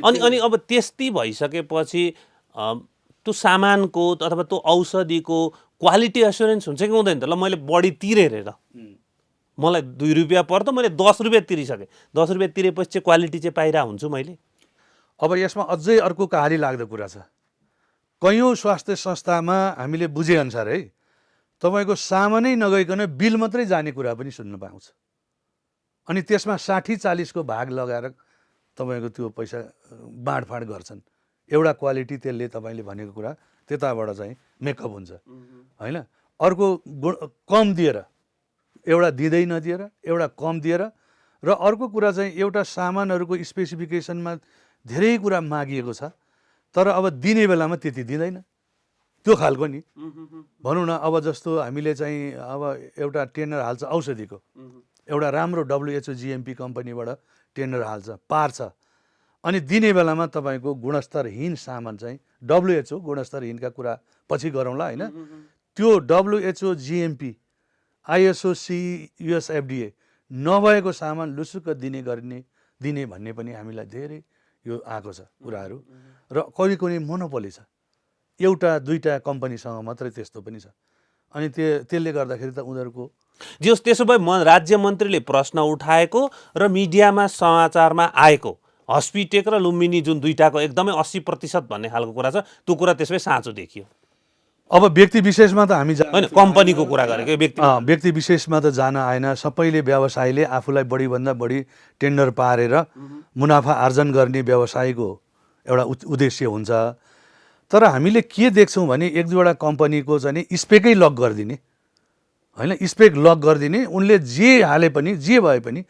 अनि अब त्यस्तै भइसकेपछि त्यो सामानको अथवा त्यो औषधिको क्वालिटी एस्योरेन्स हुन्छ कि हुँदैन त? ल मैले बढी तिरेर मलाई 2 रुपियाँ पर्छ, मैले 10 रुपियाँ तिरिसकेँ, 10 रुपियाँ तिरेपछि चाहिँ क्वालिटी चाहिँ पाइरहेको हुन्छु मैले। अब यसमा अझै अर्को कहाली लाग्दो कुरा छ। कयौँ स्वास्थ्य संस्थामा हामीले बुझेअनुसार है तपाईँको सामानै नगइकन बिल मात्रै जाने कुरा पनि सुन्न पाउँछ, अनि त्यसमा 60-40 को भाग लगाएर तपाईँको त्यो पैसा बाँडफाँड गर्छन्। एउटा क्वालिटी त्यसले तपाईँले भनेको कुरा त्यताबाट चाहिँ मेकअप हुन्छ, होइन? अर्को कम दिएर, एउटा दिँदै नदिएर, एउटा कम दिएर, र अर्को कुरा चाहिँ एउटा सामानहरूको स्पेसिफिकेसनमा धेरै कुरा मागिएको छ, तर अब दिने बेलामा त्यति दिँदैन, त्यो खालको नि। भनौँ न, अब जस्तो हामीले चाहिँ अब एउटा टेन्डर हाल्छ औषधिको, एउटा राम्रो WHO GMP कम्पनीबाट टेन्डर हाल्छ, पार्छ, अनि दिने बेलामा तपाईँको गुणस्तरहीन सामान चाहिँ WHO गुणस्तरहीनका कुरा पछि गरौँला, होइन? त्यो WHO GMP ISO US FDA नभएको सामान लुसुक्क दिने भन्ने पनि हामीलाई धेरै यो आएको छ कुराहरू, र कहिले मोनोपोली छ, एउटा दुईटा कम्पनीसँग मात्रै त्यस्तो पनि छ। अनि त्यसले गर्दाखेरि त उनीहरूको त्यसो भए राज्य मन्त्रीले प्रश्न उठाएको र मिडियामा समाचारमा आएको हस्पिटेक र लुम्बिनी जुन दुईटाको एकदमै 80% भन्ने खालको कुरा छ, त्यो कुरा त्यसमै साँचो देखियो। अब व्यक्ति विशेषमा त हामी होइन, कम्पनीको कुरा गरेको व्यक्ति विशेषमा त जान आएन। सबैले व्यवसायीले आफूलाई बढीभन्दा बढी टेन्डर पारेर मुनाफा आर्जन गर्ने व्यवसायको एउटा उद्देश्य हुन्छ। तर हामीले के देख्छौँ भने 1-2वटा कम्पनीको चाहिँ स्पेकै लक गरिदिने, होइन? स्पेक लक गरिदिने, उनले जे हाले पनि जे भए पनि।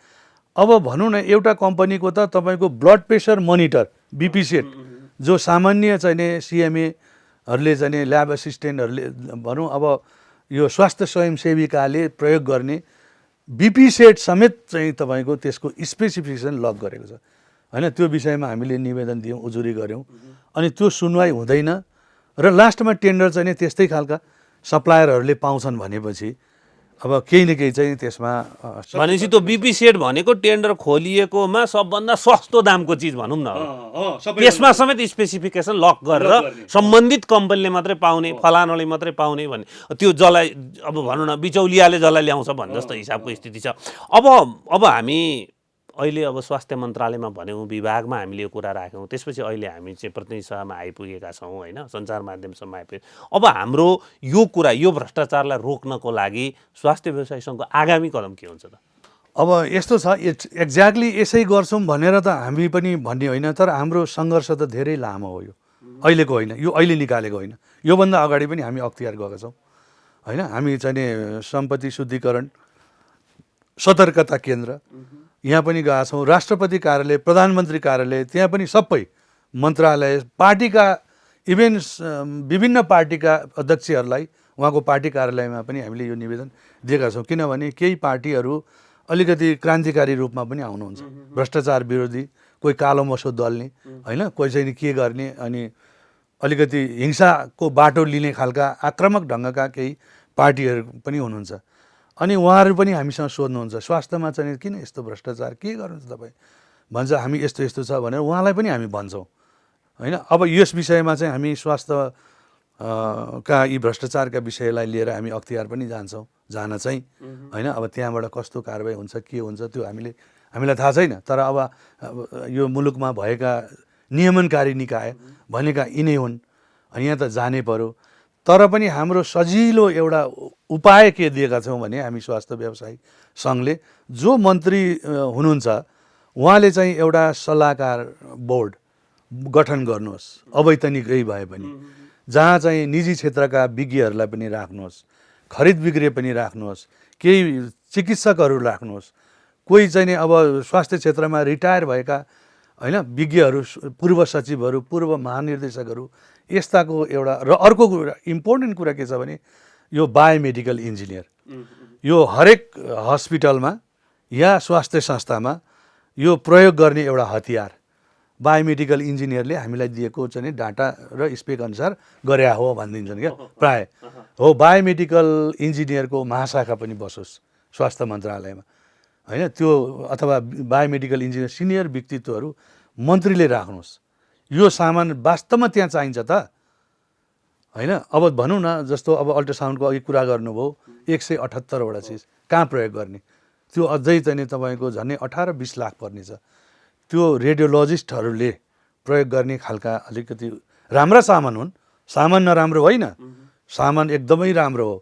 अब भनौँ न, एउटा कम्पनीको त तपाईँको blood pressure monitor BP set, जो सामान्य चाहिँ नि CMAहरूले चाहिँ नि ल्याब एसिस्टेन्टहरूले भनौँ, अब यो स्वास्थ्य स्वयंसेविकाले प्रयोग गर्ने BP सेट समेत चाहिँ तपाईँको त्यसको स्पेसिफिकेसन लक गरेको छ, होइन? त्यो विषयमा हामीले निवेदन दियौँ, उजुरी गऱ्यौँ, अनि त्यो सुनवाई हुँदैन, र लास्टमा टेन्डर चाहिँ नि त्यस्तै खालका सप्लायरहरूले पाउँछन् भनेपछि अब केही न केही चाहिँ त्यसमा भनेपछि त्यो बिपी सेट भनेको टेन्डर खोलिएकोमा सबभन्दा सस्तो दामको चिज भनौँ न अब। त्यसमा समेत स्पेसिफिकेसन लक गरेर सम्बन्धित कम्पनीले मात्रै पाउने, फलानाले मात्रै पाउने भन्ने, त्यो जसलाई अब भनौँ न बिचौलियाले जसलाई ल्याउँछ भन्ने जस्तो हिसाबको स्थिति छ। अब हामी अहिले अब स्वास्थ्य मन्त्रालयमा भन्यौँ, विभागमा हामीले यो कुरा राख्यौँ, त्यसपछि अहिले हामी चाहिँ प्रतिनिधि सभामा आइपुगेका छौँ होइन, सञ्चार माध्यमसम्म आइपुगे। अब हाम्रो यो कुरा, यो भ्रष्टाचारलाई रोक्नको लागि स्वास्थ्य व्यवसायी सङ्घको आगामी कदम के हुन्छ त? अब यस्तो छ, एक्ज्याक्टली यसै गर्छौँ भनेर त हामी पनि भन्ने होइन, तर हाम्रो सङ्घर्ष त धेरै लामो हो। यो अहिलेको होइन, यो अहिले निकालेको होइन, योभन्दा अगाडि पनि हामी अख्तियार गएका छौँ होइन। हामी चाहिँ सम्पत्ति शुद्धिकरण सतर्कता केन्द्र यहाँ पनि गएका छौँ, राष्ट्रपति कार्यालय, प्रधानमन्त्री कार्यालय, त्यहाँ पनि सबै मन्त्रालय, पार्टीका इभेन विभिन्न पार्टीका अध्यक्षहरूलाई उहाँको पार्टी कार्यालयमा पनि हामीले यो निवेदन दिएका छौँ। किनभने केही पार्टीहरू अलिकति क्रान्तिकारी रूपमा पनि आउनुहुन्छ, भ्रष्टाचार विरोधी, कोही कालो मसो दल्ने होइन, कोही चाहिँ के गर्ने, अनि अलिकति हिंसाको बाटो लिने खालका आक्रामक ढङ्गका केही पार्टीहरू पनि हुनुहुन्छ। अनि उहाँहरू पनि हामीसँग सोध्नुहुन्छ स्वास्थ्यमा चाहिँ किन यस्तो भ्रष्टाचार, के गर्नुहुन्छ तपाईँ भन्छ, हामी यस्तो यस्तो छ भनेर उहाँलाई पनि हामी भन्छौँ होइन। अब यस विषयमा चाहिँ हामी स्वास्थ्य का यी भ्रष्टाचारका विषयलाई लिएर हामी अख्तियार पनि जान चाहिँ होइन। अब त्यहाँबाट कस्तो कारबाही हुन्छ, के हुन्छ, त्यो हामीलाई थाहा छैन, तर अब यो मुलुकमा भएका नियमनकारी निकाय भनेका यिनै हुन्, यहाँ त जानै पर्यो। तर पनि हाम्रो सजिलो एउटा उपाय के दिएका छौँ भने हामी स्वास्थ्य व्यवसायी सङ्घले, जो मन्त्री हुनुहुन्छ उहाँले चाहिँ एउटा सल्लाहकार बोर्ड गठन गर्नुहोस्, अवैतनिकै भए पनि, जहाँ चाहिँ निजी क्षेत्रका विज्ञहरूलाई पनि राख्नुहोस्, खरिद बिक्री पनि राख्नुहोस्, केही चिकित्सकहरू राख्नुहोस्, कोही चाहिँ नि अब स्वास्थ्य क्षेत्रमा रिटायर भएका होइन विज्ञहरू, पूर्व सचिवहरू, पूर्व महानिर्देशकहरू, यस्ताको एउटा। र अर्को कुरा, इम्पोर्टेन्ट कुरा के छ भने यो बायोमेडिकल इन्जिनियर, यो हरेक हस्पिटलमा या स्वास्थ्य संस्थामा यो प्रयोग गर्ने एउटा हतियार बायोमेडिकल इन्जिनियरले हामीलाई दिएको चाहिँ डाटा र स्पेक अनुसार गरे हो भनिदिन्छन् क्या प्राय हो। बायोमेडिकल इन्जिनियरको महाशाखा पनि बसोस् स्वास्थ्य मन्त्रालयमा होइन, त्यो अथवा बायोमेडिकल इन्जिनियर सिनियर व्यक्तित्वहरू मन्त्रीले राख्नुहोस्। यो सामान वास्तवमा त्यहाँ चाहिन्छ त होइन। अब भनौँ न, जस्तो अब अल्ट्रासाउन्डको अघि कुरा गर्नुभयो, 178वटा चिज कहाँ प्रयोग गर्ने, त्यो अझै चाहिँ तपाईँको झन्डै 18-20 लाख पर्ने छ। त्यो रेडियोलोजिस्टहरूले प्रयोग गर्ने खालका अलिकति राम्रा सामान हुन्, सामान नराम्रो होइन, सामान एकदमै राम्रो हो।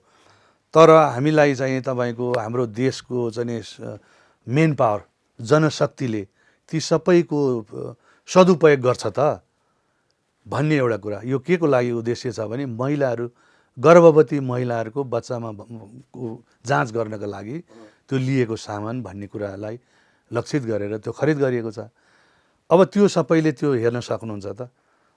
तर हामीलाई चाहिँ तपाईँको हाम्रो देशको चाहिँ मेन पावर जनशक्तिले ती सबैको सदुपयोग गर्छ त भन्ने एउटा कुरा। यो के को लागि उद्देश्य छ भने महिलाहरू, गर्भवती महिलाहरूको बच्चामा जाँच गर्नको लागि त्यो लिएको सामान भन्ने कुरालाई लक्षित गरेर त्यो खरिद गरिएको छ। अब त्यो सबैले त्यो हेर्न सक्नुहुन्छ त।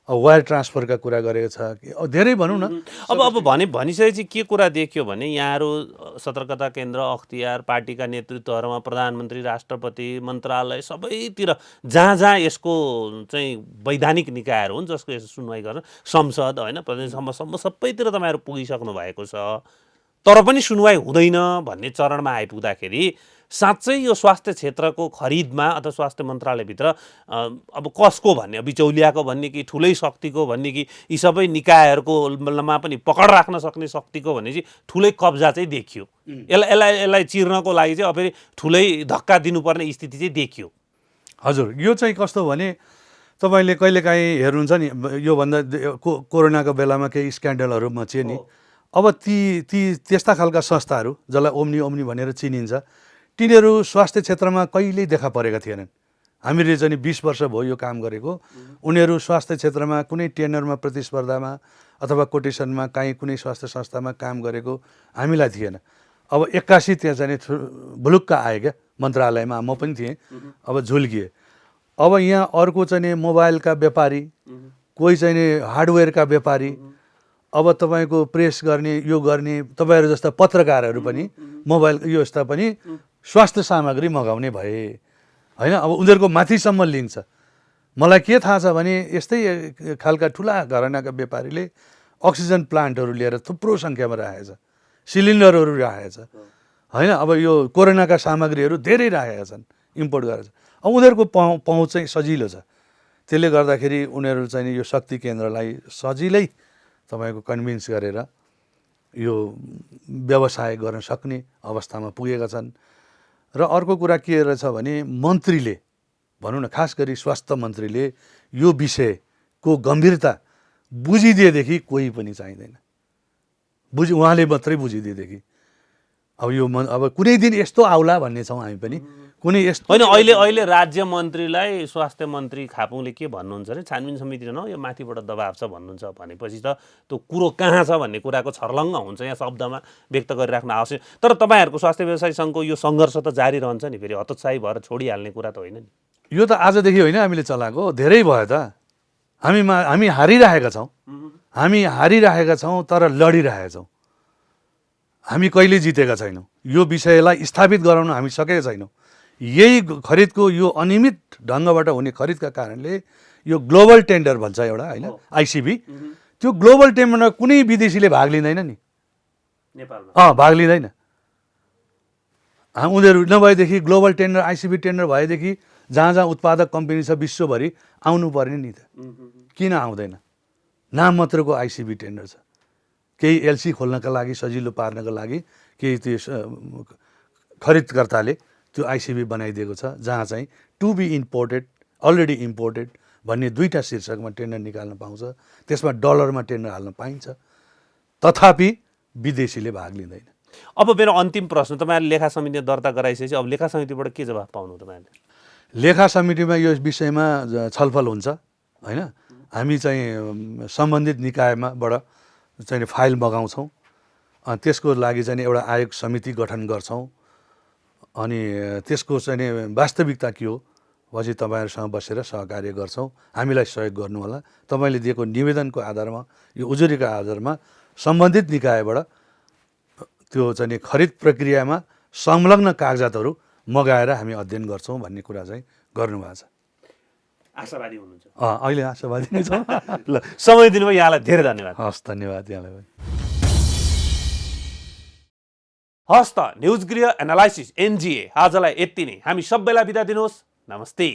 अब वायर ट्रान्सफरका कुरा गरेको छ, धेरै भनौँ न। अब भनिसकेपछि के कुरा देखियो भने यहाँहरू सतर्कता केन्द्र, अख्तियार, पार्टीका नेतृत्वहरूमा प्रधानमन्त्री, राष्ट्रपति, मन्त्रालय सबैतिर जहाँ जहाँ यसको चाहिँ वैधानिक निकायहरू हुन् जसको यसो सुनवाई गर्न, संसद होइन, प्रतिनिधि सभासम्म सबैतिर तपाईँहरू पुगिसक्नु भएको छ, तर पनि सुनवाई हुँदैन भन्ने चरणमा आइपुग्दाखेरि साँच्चै यो स्वास्थ्य क्षेत्रको खरिदमा अथवा स्वास्थ्य मन्त्रालयभित्र अब कसको भन्ने, बिचौलियाको भन्ने कि ठुलै शक्तिको भन्ने कि यी सबै निकायहरूकोमा पनि पकड राख्न सक्ने शक्तिको भन्ने चाहिँ ठुलै कब्जा चाहिँ देखियो। यसलाई चिर्नको लागि चाहिँ अब फेरि ठुलै धक्का दिनुपर्ने स्थिति चाहिँ देखियो। हजुर, यो चाहिँ कस्तो भने तपाईँले कहिलेकाहीँ हेर्नुहुन्छ नि, योभन्दा कोरोनाको बेलामा केही स्क्यान्डलहरूमा चाहिँ नि, अब त्यस्ता खालका संस्थाहरू जसलाई ओम्नी भनेर चिनिन्छ, तिनीहरू स्वास्थ्य क्षेत्रमा कहिल्यै देखा परेका थिएनन्। हामीले चाहिँ 20 वर्ष भयो यो काम गरेको, उनीहरू स्वास्थ्य क्षेत्रमा कुनै टेन्डरमा, प्रतिस्पर्धामा अथवा कोटेसनमा काहीँ कुनै स्वास्थ्य संस्थामा काम गरेको हामीलाई थिएन। अब 81 त्यहाँ चाहिँ भुलुक्क आयो क्या मन्त्रालयमा, म पनि थिएँ, अब झुल्किएँ। अब यहाँ अर्को चाहिँ मोबाइलका व्यापारी, कोही चाहिँ हार्डवेयरका व्यापारी, अब तपाईँको प्रेस गर्ने, यो गर्ने, तपाईँहरू जस्ता पत्रकारहरू पनि मोबाइल यो यस्ता पनि स्वास्थ्य सामग्री मगाउने भए होइन। अब उनीहरूको माथिसम्म लिङ्क छ। मलाई के थाहा छ भने यस्तै खालका ठुला घरानाका व्यापारीले अक्सिजन प्लान्टहरू लिएर थुप्रो सङ्ख्यामा राखेको छ, सिलिन्डरहरू राखेको छ होइन। अब यो कोरोनाका सामग्रीहरू धेरै राखेका छन्, इम्पोर्ट गरेर। अब उनीहरूको पहुँच चाहिँ सजिलो छ, त्यसले गर्दाखेरि उनीहरू चाहिँ यो शक्ति केन्द्रलाई सजिलै तपाईँको कन्भिन्स गरेर यो व्यवसाय गर्न सक्ने अवस्थामा पुगेका छन्। र अर्को कुरा के रहेछ भने मन्त्रीले, भनौँ न खास गरी स्वास्थ्य मन्त्रीले यो विषयको गम्भीरता बुझिदिएदेखि कोही पनि चाहिँदैन, उहाँले मात्रै बुझिदिएदेखि। अब यो अब कुनै दिन यस्तो आउला भन्ने छौँ हामी पनि, कुनै यस्तो होइन। अहिले राज्य मन्त्रीलाई स्वास्थ्य मन्त्री खापुङले के भन्नुहुन्छ भने छानबिन समिति न यो माथिबाट दबाब छ भन्नुहुन्छ भनेपछि त त्यो कुरो कहाँ छ भन्ने कुराको छर्लङ्ग हुन्छ यहाँ शब्दमा व्यक्त गरिराख्न आवश्यक। तर तपाईँहरूको स्वास्थ्य व्यवसायी सङ्घको यो सङ्घर्ष त जारी रहन्छ नि, फेरि हतोत्साही भएर छोडिहाल्ने कुरा त होइन नि। यो त आजदेखि होइन हामीले चलाएको, धेरै भयो त। हामी हारिरहेका छौँ, तर लडिरहेका छौँ। हामी कहिले जितेका छैनौँ। यो विषयलाई स्थापित गराउन हामी सकेका छैनौँ। यही खरिदको यो अनियमित ढङ्गबाट हुने खरिदका कारणले यो ग्लोबल टेन्डर भन्छ एउटा, होइन, आइसिबी, त्यो ग्लोबल टेन्डरमा कुनै विदेशीले भाग लिँदैन नि, नेपालमा भाग लिँदैन। उनीहरू नभएदेखि ग्लोबल टेन्डर आइसिबी टेन्डर भएदेखि जहाँ जहाँ उत्पादक कम्पनी छ विश्वभरि आउनु पर्ने नि त, किन आउँदैन? नाम मात्रको आइसिबी टेन्डर छ। केही एलसी खोल्नका लागि, सजिलो पार्नका लागि केही त्यो खरिदकर्ताले त्यो आइसिबी बनाइदिएको छ, जहाँ चाहिँ to be imported, already imported भन्ने दुईवटा शीर्षकमा टेन्डर निकाल्न पाउँछ। त्यसमा डलरमा टेन्डर हाल्न पाइन्छ, तथापि विदेशीले भाग लिँदैन। अब मेरो अन्तिम प्रश्न, तपाईँहरूले लेखा समिति दर्ता गराइसकेपछि अब लेखा समितिबाट के जवाफ पाउनु तपाईँहरूले? लेखा समितिमा यो विषयमा छलफल हुन्छ, होइन। हामी चाहिँ सम्बन्धित निकायमाबाट चाहिँ फाइल मगाउँछौँ, त्यसको लागि चाहिँ एउटा आयोग समिति गठन गर्छौँ। अनि त्यसको चाहिँ वास्तविकता के हो पछि तपाईँहरूसँग बसेर सहकार्य गर्छौँ। हामीलाई सहयोग गर्नु होला। तपाईँले दिएको निवेदनको आधारमा, यो उजुरीका आधारमा सम्बन्धित निकायबाट त्यो चाहिँ खरिद प्रक्रियामा संलग्न कागजातहरू मगाएर हामी अध्ययन गर्छौँ भन्ने कुरा चाहिँ गर्नुभएको छ। आशावादी हुनुहुन्छ? अहिले आशावादी नै छौँ। ल, समय दिनुभयो, यहाँलाई धेरै धन्यवाद। हस्, धन्यवाद यहाँलाई पनि। हस् त, न्युज गृह एनालाइसिस NGA आजलाई यति नै। हामी सबैलाई बिदा दिनुहोस्। नमस्ते।